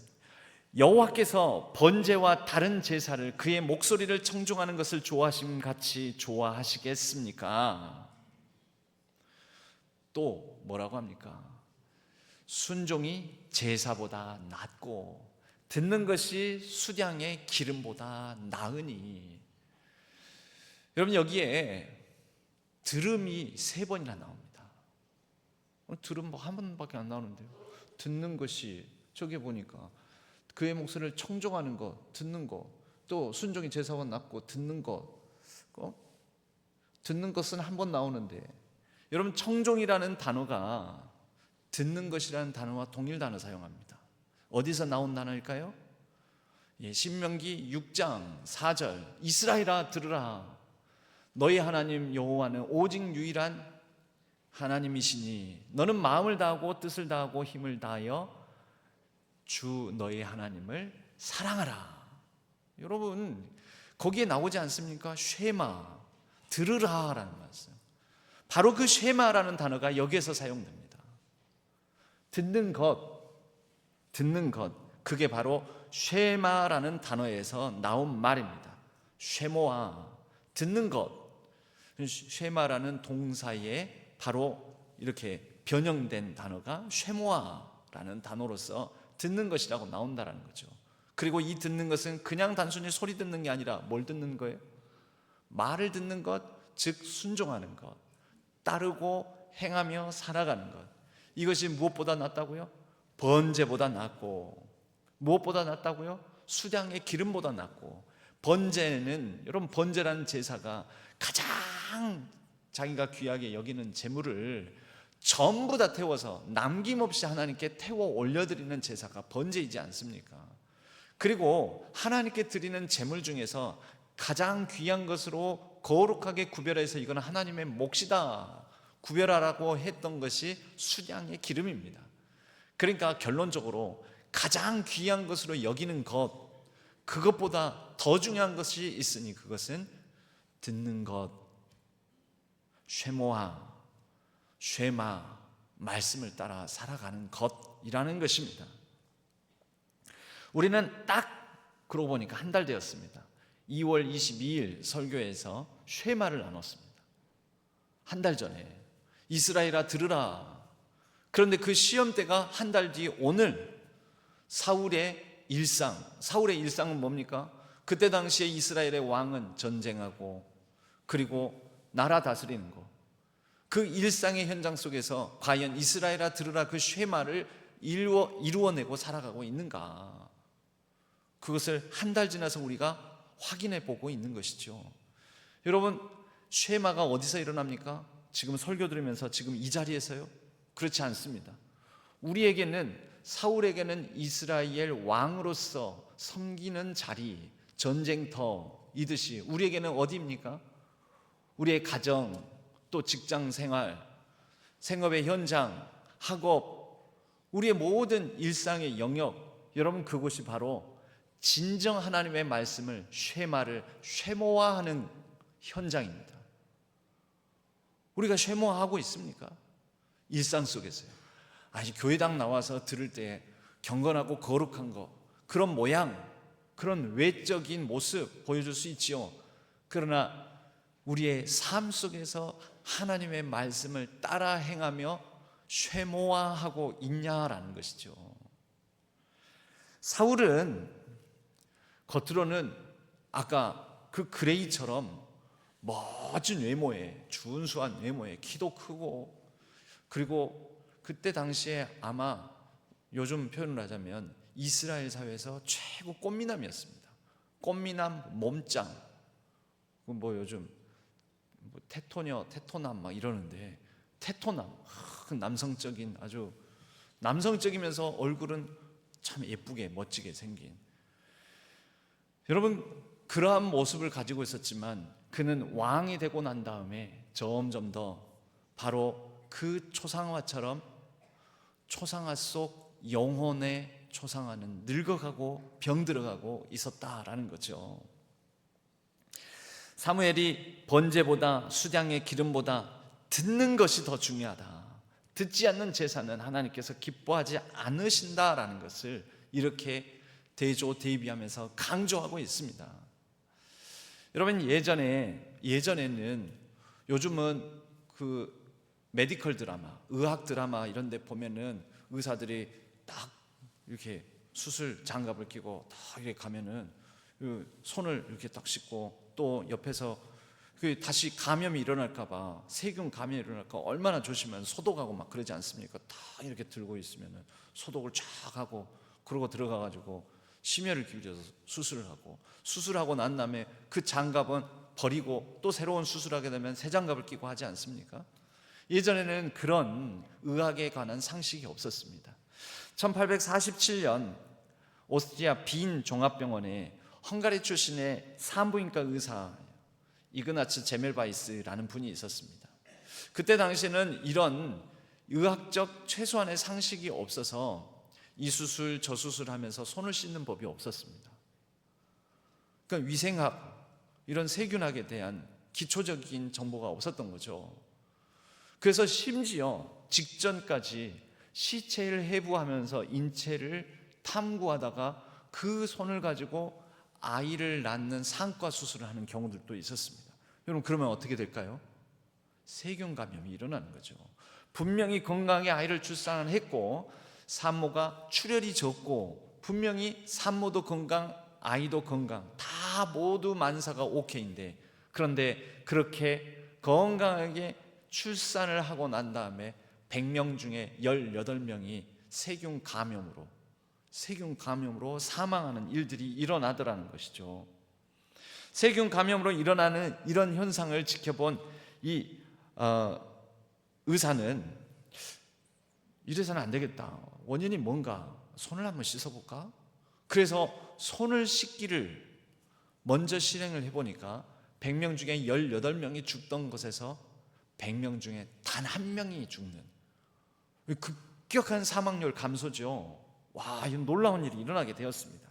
여호와께서 번제와 다른 제사를 그의 목소리를 청중하는 것을 좋아하심 같이 좋아하시겠습니까? 또 뭐라고 합니까? 순종이 제사보다 낫고 듣는 것이 수량의 기름보다 나으니. 여러분, 여기에 들음이 3번이나 나옵니다. 들음 한 번밖에 안 나오는데요. 듣는 것이, 저기 보니까 그의 목소리를 청종하는 것, 듣는 것, 또 순종이 제사보다 낫고 듣는 것, 듣는 것은 한 번 나오는데, 여러분 청종이라는 단어가 듣는 것이라는 단어와 동일 단어 사용합니다. 어디서 나온 단어일까요? 신명기 6장 4절, 이스라엘아 들으라, 너희 하나님 여호와는 오직 유일한 하나님이시니 너는 마음을 다하고 뜻을 다하고 힘을 다하여 주 너희 하나님을 사랑하라. 여러분, 거기에 나오지 않습니까? 쉐마, 들으라라는 말씀. 바로 그 쉐마라는 단어가 여기에서 사용됩니다. 듣는 것, 그게 바로 쉐마라는 단어에서 나온 말입니다. 쉐모아, 듣는 것. 쉐마라는 동사에 바로 이렇게 변형된 단어가 쉐모아라는 단어로서 듣는 것이라고 나온다는 거죠. 그리고 이 듣는 것은 그냥 단순히 소리 듣는 게 아니라 뭘 듣는 거예요? 말을 듣는 것, 즉 순종하는 것, 따르고 행하며 살아가는 것. 이것이 무엇보다 낫다고요? 번제보다 낫고. 무엇보다 낫다고요? 수량의 기름보다 낫고. 번제는, 여러분 번제라는 제사가 가장 자기가 귀하게 여기는 제물을 전부 다 태워서 남김없이 하나님께 태워 올려드리는 제사가 번제이지 않습니까? 그리고 하나님께 드리는 제물 중에서 가장 귀한 것으로 거룩하게 구별해서 이건 하나님의 몫이다 구별하라고 했던 것이 수량의 기름입니다. 그러니까 결론적으로 가장 귀한 것으로 여기는 것, 그것보다 더 중요한 것이 있으니 그것은 듣는 것, 쉐모아, 쉐마, 말씀을 따라 살아가는 것이라는 것입니다. 우리는 딱 그러고 보니까 한 달 되었습니다. 2월 22일 설교에서 쉐마를 나눴습니다. 한 달 전에 이스라엘아 들으라. 그런데 그 시험대가 한 달 뒤 오늘 사울의 일상은 뭡니까? 그때 당시에 이스라엘의 왕은 전쟁하고 그리고 나라 다스리는 거, 그 일상의 현장 속에서 과연 이스라엘아 들으라 그 쉐마를 이루어내고 살아가고 있는가? 그것을 한 달 지나서 우리가 확인해 보고 있는 것이죠. 여러분, 쉐마가 어디서 일어납니까? 지금 설교 들으면서 지금 이 자리에서요? 그렇지 않습니다. 우리에게는, 사울에게는 이스라엘 왕으로서 섬기는 자리, 전쟁터이듯이 우리에게는 어디입니까? 우리의 가정, 또 직장 생활, 생업의 현장, 학업, 우리의 모든 일상의 영역, 여러분 그곳이 바로 진정 하나님의 말씀을 쉐마를 쉐모화하는 현장입니다. 우리가 쉐모화하고 있습니까? 일상 속에서요. 아니, 교회당 나와서 들을 때 경건하고 거룩한 거, 그런 모양, 그런 외적인 모습 보여줄 수 있지요. 그러나 우리의 삶 속에서 하나님의 말씀을 따라 행하며 쉐모화하고 있냐라는 것이죠. 사울은 겉으로는 아까 그 그레이처럼 멋진 외모에, 준수한 외모에, 키도 크고, 그리고 그때 당시에 아마 요즘 표현을 하자면 이스라엘 사회에서 최고 꽃미남이었습니다. 꽃미남, 몸짱, 뭐 요즘 뭐 테토남 막 이러는데, 테토남, 남성적인, 아주 남성적이면서 얼굴은 참 예쁘게 멋지게 생긴, 여러분 그러한 모습을 가지고 있었지만 그는 왕이 되고 난 다음에 점점 더 바로 그 초상화처럼 초상화 속 영혼의 초상화는 늙어가고 병들어가고 있었다라는 거죠. 사무엘이 번제보다 수량의 기름보다 듣는 것이 더 중요하다, 듣지 않는 제사는 하나님께서 기뻐하지 않으신다라는 것을 이렇게 대조대비하면서 강조하고 있습니다. 여러분, 예전에는, 요즘은 그 메디컬 드라마, 의학 드라마 이런 데 보면은 의사들이 딱 이렇게 수술 장갑을 끼고 딱 이렇게 가면은 손을 이렇게 딱 씻고, 또 옆에서 다시 감염이 일어날까봐, 세균 감염이 일어날까 얼마나 조심하면 소독하고 막 그러지 않습니까? 다 이렇게 들고 있으면은 소독을 쫙 하고, 그러고 들어가가지고 심혈을 기울여서 수술을 하고, 수술하고 난 다음에 그 장갑은 버리고 또 새로운 수술하게 되면 새 장갑을 끼고 하지 않습니까? 예전에는 그런 의학에 관한 상식이 없었습니다. 1847년 오스트리아 빈 종합병원에 헝가리 출신의 산부인과 의사 이그나츠 제멜바이스라는 분이 있었습니다. 그때 당시에는 이런 의학적 최소한의 상식이 없어서 이 수술 저 수술하면서 손을 씻는 법이 없었습니다. 그러니까 위생학, 이런 세균학에 대한 기초적인 정보가 없었던 거죠. 그래서 심지어 직전까지 시체를 해부하면서 인체를 탐구하다가 그 손을 가지고 아이를 낳는 산과 수술을 하는 경우들도 있었습니다. 여러분, 그러면 어떻게 될까요? 세균 감염이 일어나는 거죠. 분명히 건강하게 아이를 출산을 했고 산모가 출혈이 적고, 분명히 산모도 건강, 아이도 건강, 다 모두 만사가 오케이인데, 그런데 그렇게 건강하게 출산을 하고 난 다음에 100명 중에 18명이 세균 감염으로 사망하는 일들이 일어나더라는 것이죠. 세균 감염으로 일어나는 이런 현상을 지켜본 이 의사는 이래서는 안 되겠다, 원인이 뭔가, 손을 한번 씻어볼까? 그래서 손을 씻기를 먼저 실행을 해보니까 100명 중에 18명이 죽던 것에서 100명 중에 단 한 명이 죽는 급격한 사망률 감소죠. 와, 이건 놀라운 일이 일어나게 되었습니다.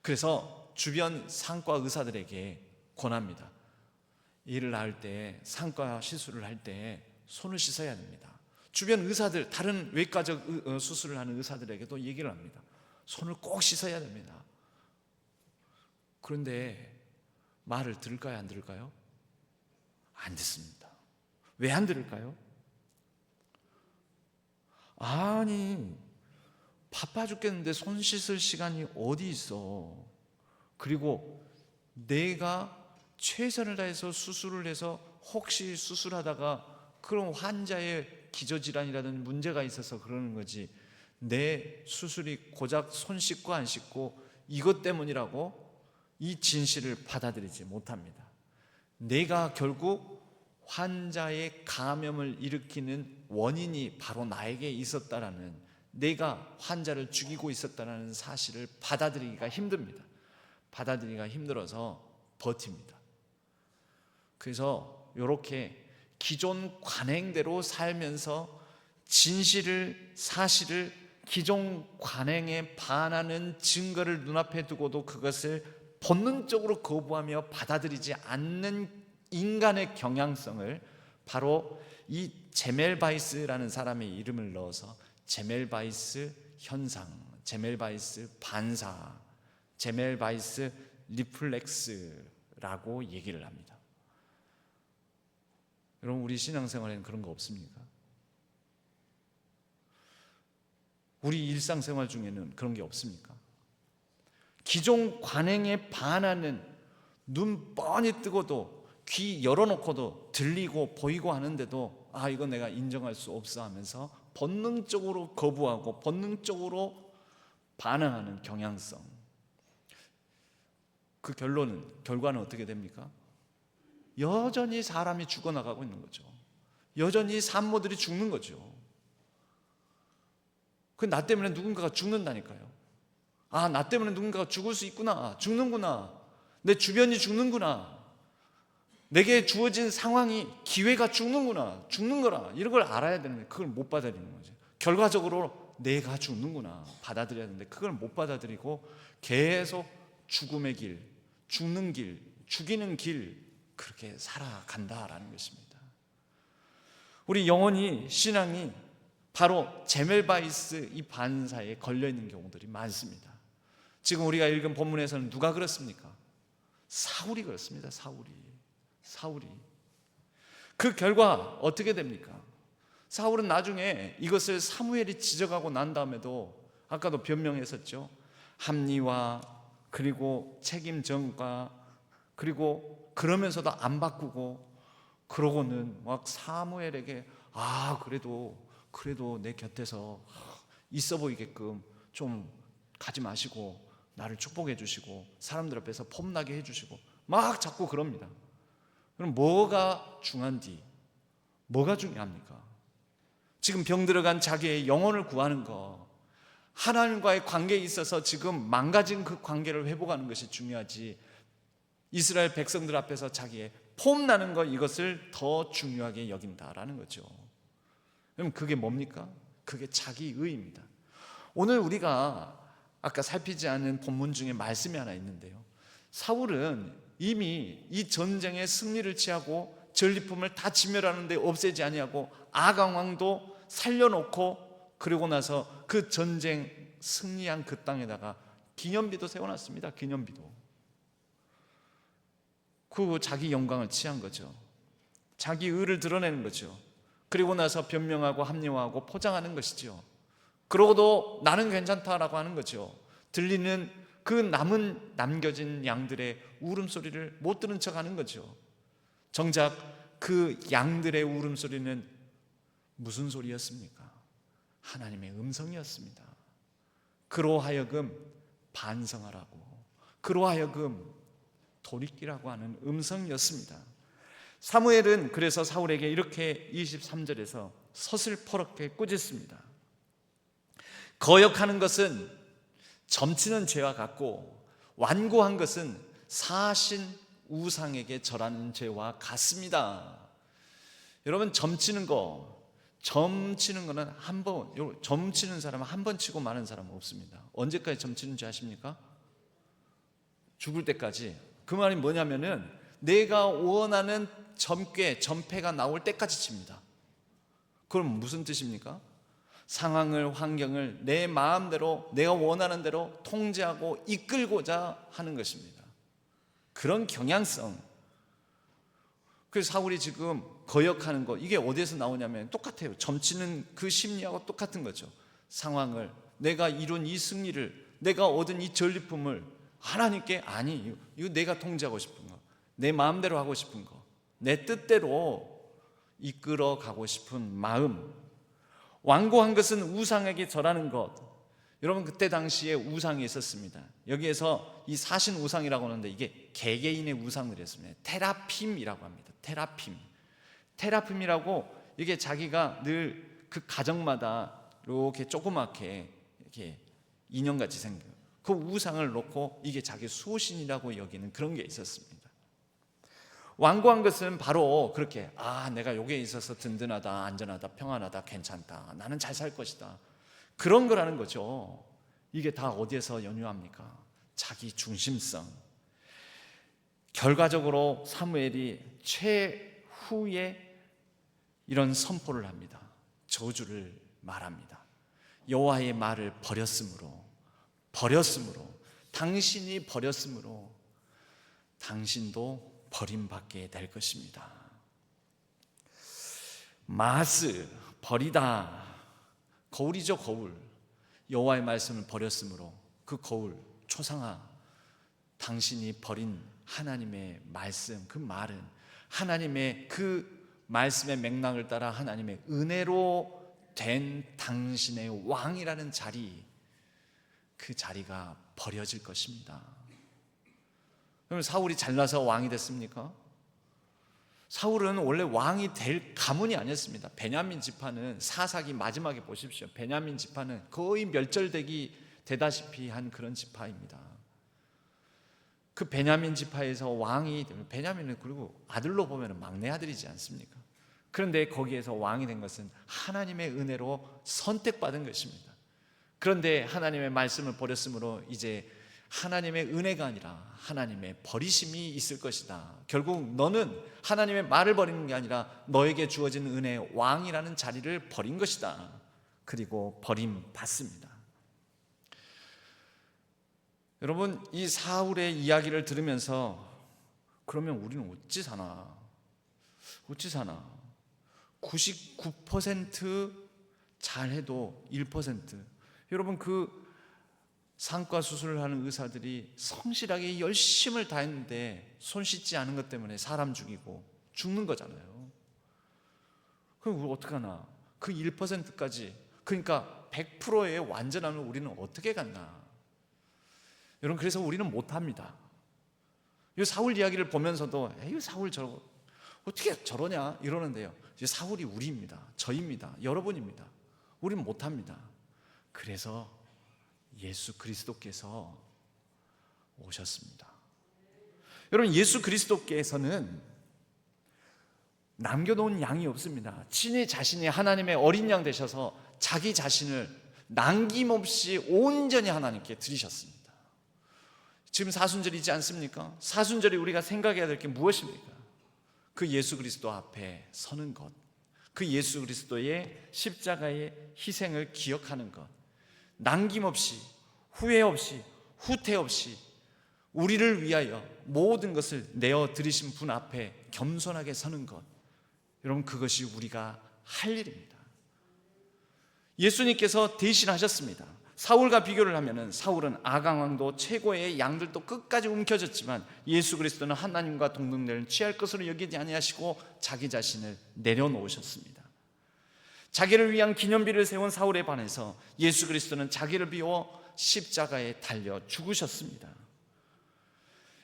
그래서 주변 상과 의사들에게 권합니다. 일을 할 때, 상과 시술을 할 때 손을 씻어야 됩니다. 주변 의사들, 다른 외과적 수술을 하는 의사들에게도 얘기를 합니다. 손을 꼭 씻어야 됩니다. 그런데 말을 들을까요, 안 들을까요? 안 듣습니다. 왜 안 들을까요? 아니, 바빠 죽겠는데 손 씻을 시간이 어디 있어? 그리고 내가 최선을 다해서 수술을 해서 혹시 수술하다가 그런 환자의 기저질환이라든 문제가 있어서 그러는 거지, 내 수술이 고작 손 씻고 안 씻고 이것 때문이라고 이 진실을 받아들이지 못합니다. 내가 결국 환자의 감염을 일으키는 원인이 바로 나에게 있었다라는, 내가 환자를 죽이고 있었다는 사실을 받아들이기가 힘듭니다. 받아들이기가 힘들어서 버팁니다. 그래서 이렇게 기존 관행대로 살면서 진실을, 사실을, 기존 관행에 반하는 증거를 눈앞에 두고도 그것을 본능적으로 거부하며 받아들이지 않는 인간의 경향성을 바로 이 제멜바이스라는 사람의 이름을 넣어서 제멜바이스 현상, 제멜바이스 반사, 제멜바이스 리플렉스라고 얘기를 합니다. 여러분, 우리 신앙생활에는 그런 거 없습니까? 우리 일상생활 중에는 그런 게 없습니까? 기존 관행에 반하는, 눈 뻔히 뜨고도 귀 열어놓고도 들리고 보이고 하는데도 아, 이건 내가 인정할 수 없어 하면서 본능적으로 거부하고 본능적으로 반응하는 경향성. 그 결과는 어떻게 됩니까? 여전히 사람이 죽어나가고 있는 거죠. 여전히 산모들이 죽는 거죠. 나 때문에 누군가가 죽는다니까요. 아, 나 때문에 누군가가 죽을 수 있구나, 죽는구나, 내 주변이 죽는구나, 내게 주어진 상황이, 기회가 죽는구나, 죽는 거라, 이런 걸 알아야 되는데 그걸 못 받아들이는 거죠. 결과적으로 내가 죽는구나 받아들여야 되는데 그걸 못 받아들이고 계속 죽음의 길, 죽는 길, 죽이는 길, 그렇게 살아간다라는 것입니다. 우리 영혼이, 신앙이 바로 제멜바이스 이 반사에 걸려있는 경우들이 많습니다. 지금 우리가 읽은 본문에서는 누가 그렇습니까? 사울이 그렇습니다. 사울이. 그 결과 어떻게 됩니까? 사울은 나중에 이것을 사무엘이 지적하고 난 다음에도, 아까도 변명했었죠. 합리화, 그리고 책임 전가, 그리고 그러면서도 안 바꾸고, 그러고는 막 사무엘에게 아, 그래도 내 곁에서 있어 보이게끔 좀 가지 마시고 나를 축복해 주시고 사람들 앞에서 폼나게 해 주시고 막 자꾸 그럽니다. 그럼 뭐가 중요한지, 뭐가 중요합니까? 지금 병들어간 자기의 영혼을 구하는 거, 하나님과의 관계에 있어서 지금 망가진 그 관계를 회복하는 것이 중요하지, 이스라엘 백성들 앞에서 자기의 폼나는 것, 이것을 더 중요하게 여긴다라는 거죠. 그럼 그게 뭡니까? 그게 자기의입니다. 오늘 우리가 아까 살피지 않은 본문 중에 말씀이 하나 있는데요, 사울은 이미 이 전쟁에 승리를 취하고 전리품을 다 진멸하는데 없애지 아니하고 아강왕도 살려놓고, 그리고 나서 그 전쟁 승리한 그 땅에다가 기념비도 세워놨습니다. 기념비도. 그 자기 영광을 취한 거죠. 자기 의를 드러내는 거죠. 그리고 나서 변명하고 합리화하고 포장하는 것이죠. 그러고도 나는 괜찮다라고 하는 거죠. 들리는 그 남겨진 양들의 울음소리를 못 들은 척 하는 거죠. 정작 그 양들의 울음소리는 무슨 소리였습니까? 하나님의 음성이었습니다. 그로 하여금 반성하라고, 그로 하여금 돌이키라고 하는 음성이었습니다. 사무엘은 그래서 사울에게 이렇게 23절에서 서슬퍼렇게 꾸짖습니다. 거역하는 것은 점치는 죄와 같고 완고한 것은 사신 우상에게 절하는 죄와 같습니다. 여러분, 점치는 거는 점치는 사람은 한 번 치고 마는 사람은 없습니다. 언제까지 점치는 줄 아십니까? 죽을 때까지. 그 말이 뭐냐면은 내가 원하는 점괘가 나올 때까지 칩니다. 그럼 무슨 뜻입니까? 상황을, 환경을 내 마음대로, 내가 원하는 대로 통제하고 이끌고자 하는 것입니다. 그런 경향성. 그래서 사울이 지금 거역하는 거, 이게 어디에서 나오냐면 똑같아요. 점치는 그 심리하고 똑같은 거죠. 상황을, 내가 이룬 이 승리를, 내가 얻은 이 전리품을 하나님께, 아니, 이거 내가 통제하고 싶은 거, 내 마음대로 하고 싶은 거, 내 뜻대로 이끌어 가고 싶은 마음. 완고한 것은 우상에게 절하는 것. 여러분, 그때 당시에 우상이 있었습니다. 여기에서 이 사신 우상이라고 하는데 이게 개개인의 우상들이었습니다. 테라핌이라고 합니다. 테라핌이라고, 이게 자기가 늘 그 가정마다 이렇게 조그맣게 이렇게 인형같이 생긴 그 우상을 놓고 이게 자기 수호신이라고 여기는 그런 게 있었습니다. 완고한 것은 바로 그렇게, 내가 여기에 있어서 든든하다, 안전하다, 평안하다, 괜찮다, 나는 잘 살 것이다, 그런 거라는 거죠. 이게 다 어디에서 연유합니까? 자기 중심성. 결과적으로 사무엘이 최후에 이런 선포를 합니다. 저주를 말합니다. 여호와의 말을 버렸으므로, 당신이 버렸으므로 당신도 버림받게 될 것입니다. 마스, 버리다. 거울이죠, 거울. 여호와의 말씀을 버렸으므로 그 거울, 초상화, 당신이 버린 하나님의 말씀, 그 말은 하나님의 그 말씀의 맥락을 따라 하나님의 은혜로 된 당신의 왕이라는 자리, 그 자리가 버려질 것입니다. 그럼 사울이 잘나서 왕이 됐습니까? 사울은 원래 왕이 될 가문이 아니었습니다. 베냐민 지파는, 사사기 마지막에 보십시오. 베냐민 지파는 거의 멸절되다시피 한 그런 지파입니다. 그 베냐민 지파에서 왕이 되면, 베냐민은 그리고 아들로 보면 막내 아들이지 않습니까? 그런데 거기에서 왕이 된 것은 하나님의 은혜로 선택받은 것입니다. 그런데 하나님의 말씀을 버렸으므로 이제 하나님의 은혜가 아니라 하나님의 버리심이 있을 것이다. 결국 너는 하나님의 말을 버리는 게 아니라 너에게 주어진 은혜의 왕이라는 자리를 버린 것이다. 그리고 버림받습니다. 여러분, 이 사울의 이야기를 들으면서 그러면 우리는 어찌 사나? 99% 잘해도 1%. 여러분, 그 상과 수술을 하는 의사들이 성실하게 열심을 다했는데 손 씻지 않은 것 때문에 사람 죽이고 죽는 거잖아요. 그럼 우리 어떡하나? 그 1%까지, 그러니까 100%의 완전함을 우리는 어떻게 갖나? 여러분, 그래서 우리는 못합니다. 이 사울 이야기를 보면서도 에이, 사울 어떻게 저러냐 이러는데요. 이제 사울이 우리입니다. 저입니다. 여러분입니다. 우리는 못합니다. 그래서 예수 그리스도께서 오셨습니다. 여러분, 예수 그리스도께서는 남겨놓은 양이 없습니다. 친히 자신이 하나님의 어린 양 되셔서 자기 자신을 남김없이 온전히 하나님께 드리셨습니다. 지금 사순절이지 않습니까? 사순절이 우리가 생각해야 될 게 무엇입니까? 그 예수 그리스도 앞에 서는 것, 그 예수 그리스도의 십자가의 희생을 기억하는 것, 남김없이, 후회 없이, 후퇴 없이 우리를 위하여 모든 것을 내어 드리신 분 앞에 겸손하게 서는 것, 여러분, 그것이 우리가 할 일입니다. 예수님께서 대신하셨습니다. 사울과 비교를 하면은 사울은 아강왕도 최고의 양들도 끝까지 움켜졌지만 예수 그리스도는 하나님과 동등될 취할 것으로 여기지 아니하시고 자기 자신을 내려놓으셨습니다. 자기를 위한 기념비를 세운 사울에 반해서 예수 그리스도는 자기를 비워 십자가에 달려 죽으셨습니다.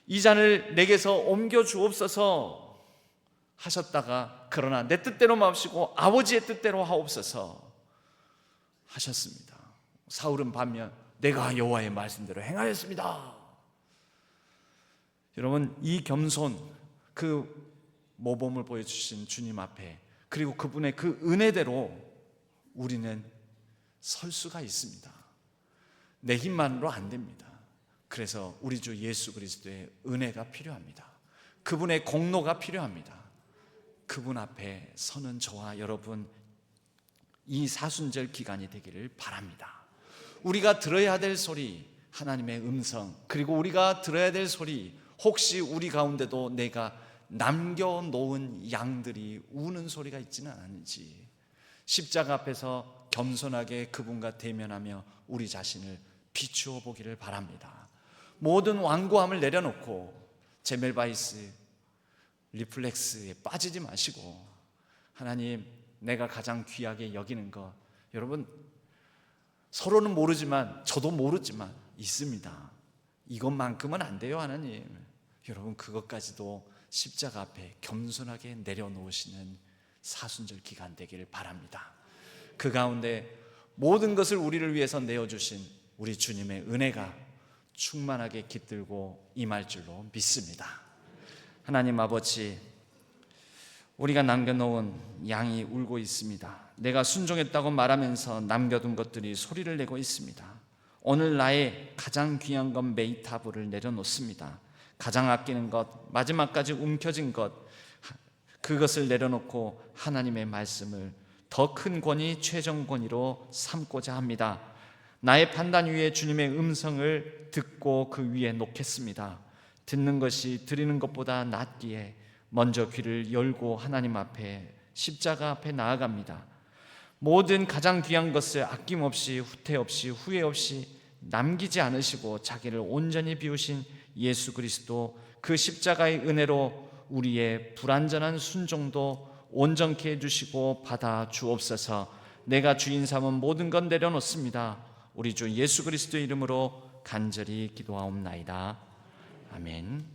이 잔을 내게서 옮겨 주옵소서 하셨다가 그러나 내 뜻대로 마옵시고 아버지의 뜻대로 하옵소서 하셨습니다. 사울은 반면 내가 여호와의 말씀대로 행하였습니다. 여러분, 이 겸손, 그 모범을 보여주신 주님 앞에, 그리고 그분의 그 은혜대로 우리는 설 수가 있습니다. 내 힘만으로 안 됩니다. 그래서 우리 주 예수 그리스도의 은혜가 필요합니다. 그분의 공로가 필요합니다. 그분 앞에 서는 저와 여러분, 이 사순절 기간이 되기를 바랍니다. 우리가 들어야 될 소리, 하나님의 음성, 그리고 우리가 들어야 될 소리, 혹시 우리 가운데도 내가 남겨놓은 양들이 우는 소리가 있지는 않은지, 십자가 앞에서 겸손하게 그분과 대면하며 우리 자신을 비추어 보기를 바랍니다. 모든 완고함을 내려놓고 제멜바이스 리플렉스에 빠지지 마시고, 하나님, 내가 가장 귀하게 여기는 것, 여러분 서로는 모르지만 저도 모르지만 있습니다. 이것만큼은 안 돼요 하나님. 여러분, 그것까지도 십자가 앞에 겸손하게 내려놓으시는 사순절 기간 되기를 바랍니다. 그 가운데 모든 것을 우리를 위해서 내어주신 우리 주님의 은혜가 충만하게 깃들고 임할 줄로 믿습니다. 하나님 아버지, 우리가 남겨놓은 양이 울고 있습니다. 내가 순종했다고 말하면서 남겨둔 것들이 소리를 내고 있습니다. 오늘 나의 가장 귀한 것 메이타브를 내려놓습니다. 가장 아끼는 것, 마지막까지 움켜진 것, 그것을 내려놓고 하나님의 말씀을 더 큰 권위, 최종 권위로 삼고자 합니다. 나의 판단 위에 주님의 음성을 듣고 그 위에 놓겠습니다. 듣는 것이 드리는 것보다 낫기에 먼저 귀를 열고 하나님 앞에, 십자가 앞에 나아갑니다. 모든 가장 귀한 것을 아낌없이, 후퇴 없이, 후회 없이 남기지 않으시고 자기를 온전히 비우신 예수 그리스도, 그 십자가의 은혜로 우리의 불완전한 순종도 온전케 해주시고 받아 주옵소서. 내가 주인 삼은 모든 것 내려놓습니다. 우리 주 예수 그리스도의 이름으로 간절히 기도하옵나이다. 아멘.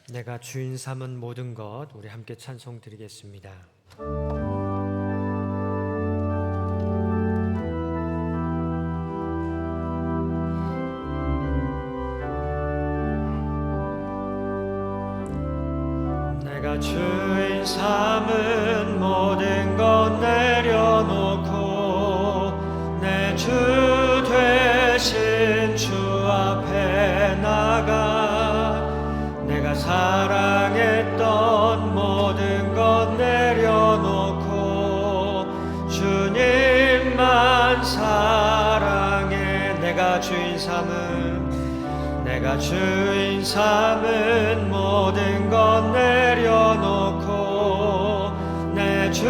내가 주인 삼은 모든 것, 우리 함께 찬송 드리겠습니다. 내가 주인 삼은 모든 것 내려놓고 내 주 되신 주 앞에 나가, 내가 사랑했던 모든 것 내려놓고 주님만 사랑해. 내가 주인 삼은 모든 것 내려놓고 내 주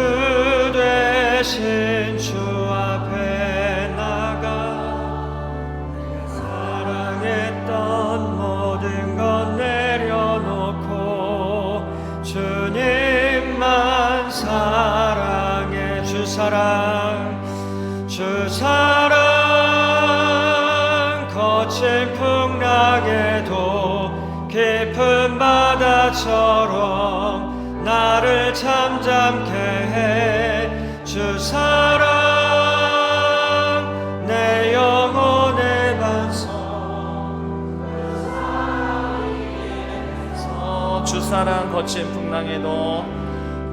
되신 주 앞에 나가, 내가 사랑했던 모든 것 내려놓고 주님만 사랑해. 주 사랑 거친 풍랑에도 깊은 바다처럼 나를 잠잠케 해. 주 사랑 내 영혼의 반석. 주 사랑 거친 풍랑에도,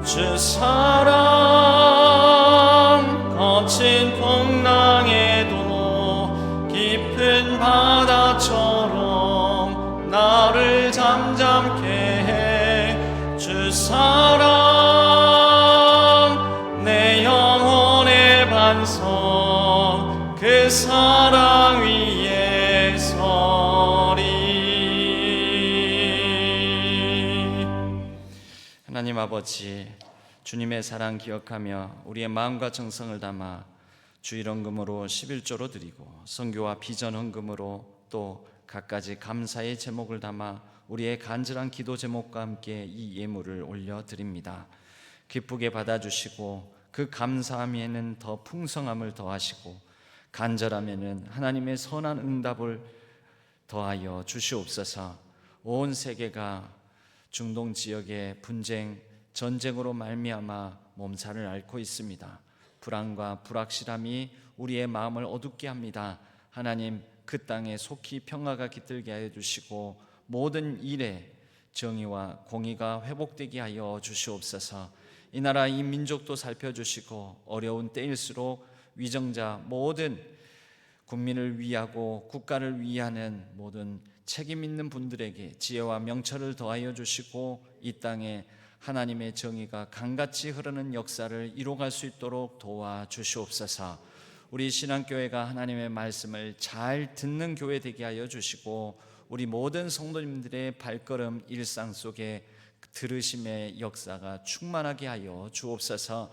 주 사랑 거친 풍랑에도 깊은 바다처럼 나를 잠잠케 해. 주 사랑 내 영혼의 반석, 그 사랑 위에 서리. 하나님 아버지, 주님의 사랑 기억하며 우리의 마음과 정성을 담아 주일헌금으로 11조로 드리고, 선교와 비전 헌금으로 또 갖가지 감사의 제목을 담아 우리의 간절한 기도 제목과 함께 이 예물을 올려드립니다. 기쁘게 받아주시고 그 감사함에는 더 풍성함을 더하시고, 간절함에는 하나님의 선한 응답을 더하여 주시옵소서. 온 세계가 중동 지역의 분쟁, 전쟁으로 말미암아 몸살을 앓고 있습니다. 불안과 불확실함이 우리의 마음을 어둡게 합니다. 하나님, 그 땅에 속히 평화가 깃들게 하여 주시고 모든 일에 정의와 공의가 회복되게 하여 주시옵소서. 이 나라 이 민족도 살펴주시고 어려운 때일수록 위정자 모든 국민을 위하고 국가를 위하는 모든 책임 있는 분들에게 지혜와 명철을 더하여 주시고 이 땅에 하나님의 정의가 강같이 흐르는 역사를 이뤄갈 수 있도록 도와주시옵소서. 우리 신앙교회가 하나님의 말씀을 잘 듣는 교회 되게 하여 주시고 우리 모든 성도님들의 발걸음 일상 속에 들으심의 역사가 충만하게 하여 주옵소서.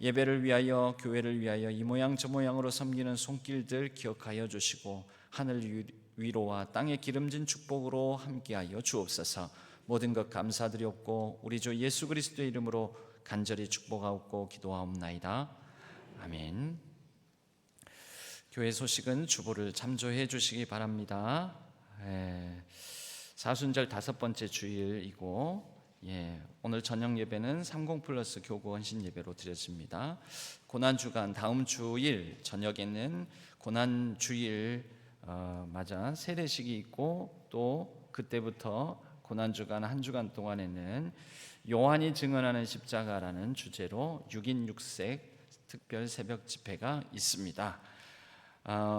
예배를 위하여 교회를 위하여 이 모양 저 모양으로 섬기는 손길들 기억하여 주시고 하늘 위로와 땅의 기름진 축복으로 함께하여 주옵소서. 모든 것 감사드리옵고 우리 주 예수 그리스도의 이름으로 간절히 축복하옵고 기도하옵나이다. 아멘. 교회 소식은 주보를 참조해 주시기 바랍니다. 사순절 5번째 주일이고 오늘 저녁 예배는 30 플러스 교구 헌신 예배로 드렸습니다. 고난주간 다음 주일 저녁에는 고난주일 맞아 세례식이 있고 또 그때부터 고난주간 한 주간 동안에는 요한이 증언하는 십자가라는 주제로 6인 6색 특별 새벽 집회가 있습니다.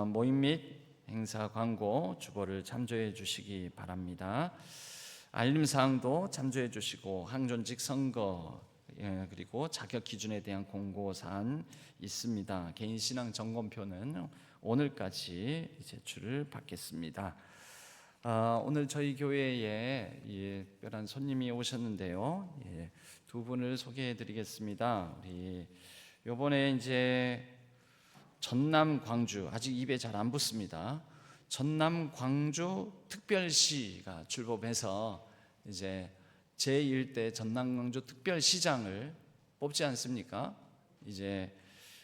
모임 및 행사 광고 주보를 참조해 주시기 바랍니다. 알림사항도 참조해 주시고 항존직 선거 그리고 자격 기준에 대한 공고사항 있습니다. 개인신앙 점검표는 오늘까지 제출을 받겠습니다. 오늘 저희 교회에 특별한 손님이 오셨는데요. 두 분을 소개해 드리겠습니다. 우리 요번에 이제 전남 광주 아직 입에 잘 안 붙습니다. 전남 광주 특별시가 출범해서 이제 제1대 전남 광주 특별시장을 뽑지 않습니까? 이제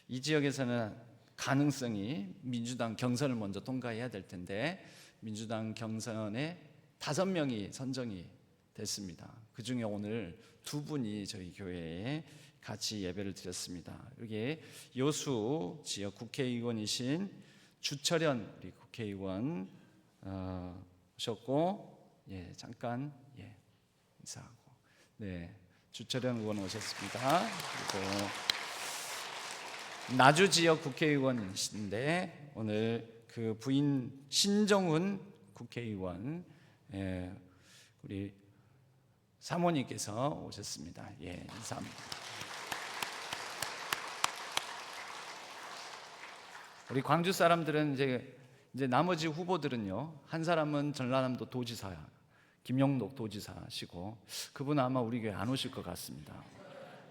이 지역에서는 가능성이 민주당 경선을 먼저 통과해야 될 텐데 민주당 경선에 5명이 선정이 됐습니다. 그 중에 오늘 2분이 저희 교회에 같이 예배를 드렸습니다. 여기 여수 지역 국회의원이신 주철현 우리 국회의원 오셨고 잠깐 인사하고 주철현 의원 오셨습니다. 그리고 나주 지역 국회의원이신데 오늘 그 부인 신정훈 국회의원 우리 사모님께서 오셨습니다. 인사합니다. 우리 광주 사람들은 이제 나머지 후보들은요, 한 사람은 전라남도 도지사 김영록 도지사시고 그분 아마 우리 교회 안 오실 것 같습니다.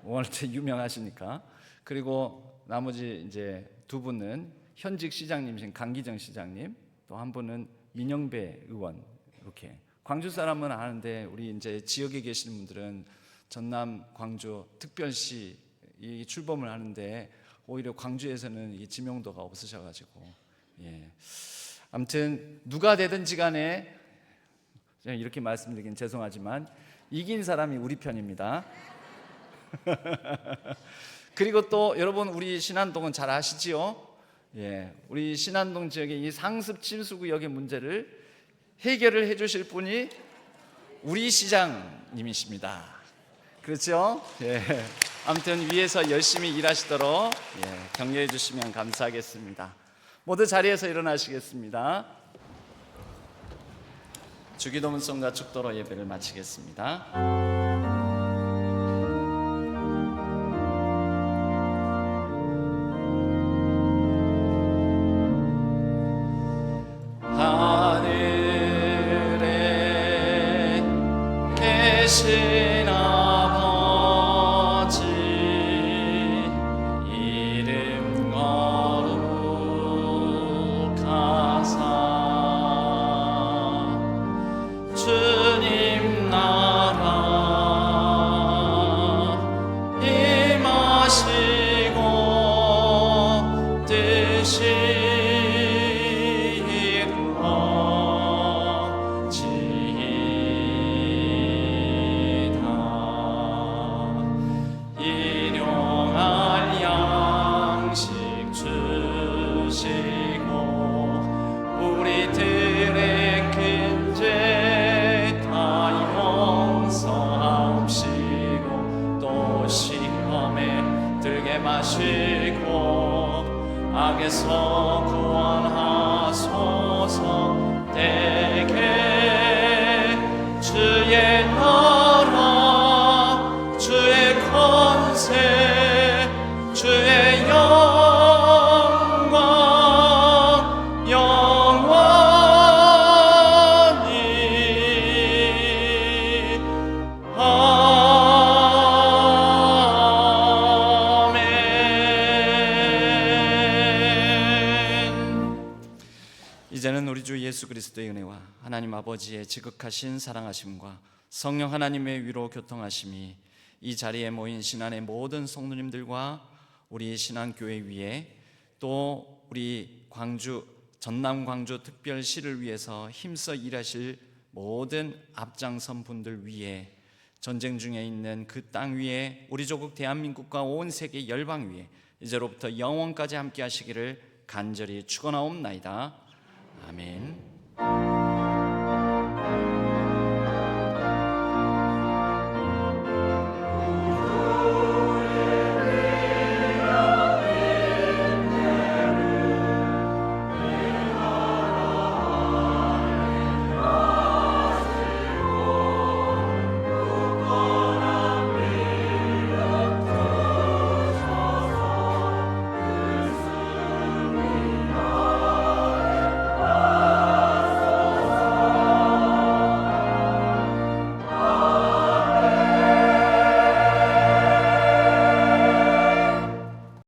워낙 유명하시니까. 그리고 나머지 이제 2분은 현직 시장님이신 강기정 시장님, 또 한 분은 민영배 의원. 이렇게 광주 사람은 아는데 우리 이제 지역에 계시는 분들은 전남 광주 특별시 이 출범을 하는데 오히려 광주에서는 이 지명도가 없으셔가지고 아무튼 누가 되든지 간에 이렇게 말씀드리긴 죄송하지만 이긴 사람이 우리 편입니다. 그리고 또 여러분 우리 신안동은 잘 아시지요? 우리 신안동 지역의 이 상습 침수구역의 문제를 해결을 해주실 분이 우리 시장님이십니다. 그렇죠? 아무튼 위에서 열심히 일하시도록 격려해 주시면 감사하겠습니다. 모두 자리에서 일어나시겠습니다. 주기도문성과 축도로 예배를 마치겠습니다. 계신 아버지 이름 거룩하사 주님 나라 임하시고 뜻이 우리 악에서 구원하소서. 대개 주의 나라 주의 권세 주의 영광 영원히 아멘. 이제는 우리 주 예수 그리스도의 은혜와 하나님 아버지의 지극하신 사랑하심과 성령 하나님의 위로 교통하심이 이 자리에 모인 신안의 모든 성도님들과 우리 신안교회 위에 또 우리 전남 광주 특별시를 위해서 힘써 일하실 모든 앞장선 분들 위에, 전쟁 중에 있는 그 땅 위에, 우리 조국 대한민국과 온 세계 열방 위에 이제로부터 영원까지 함께 하시기를 간절히 축원하옵나이다. 아멘.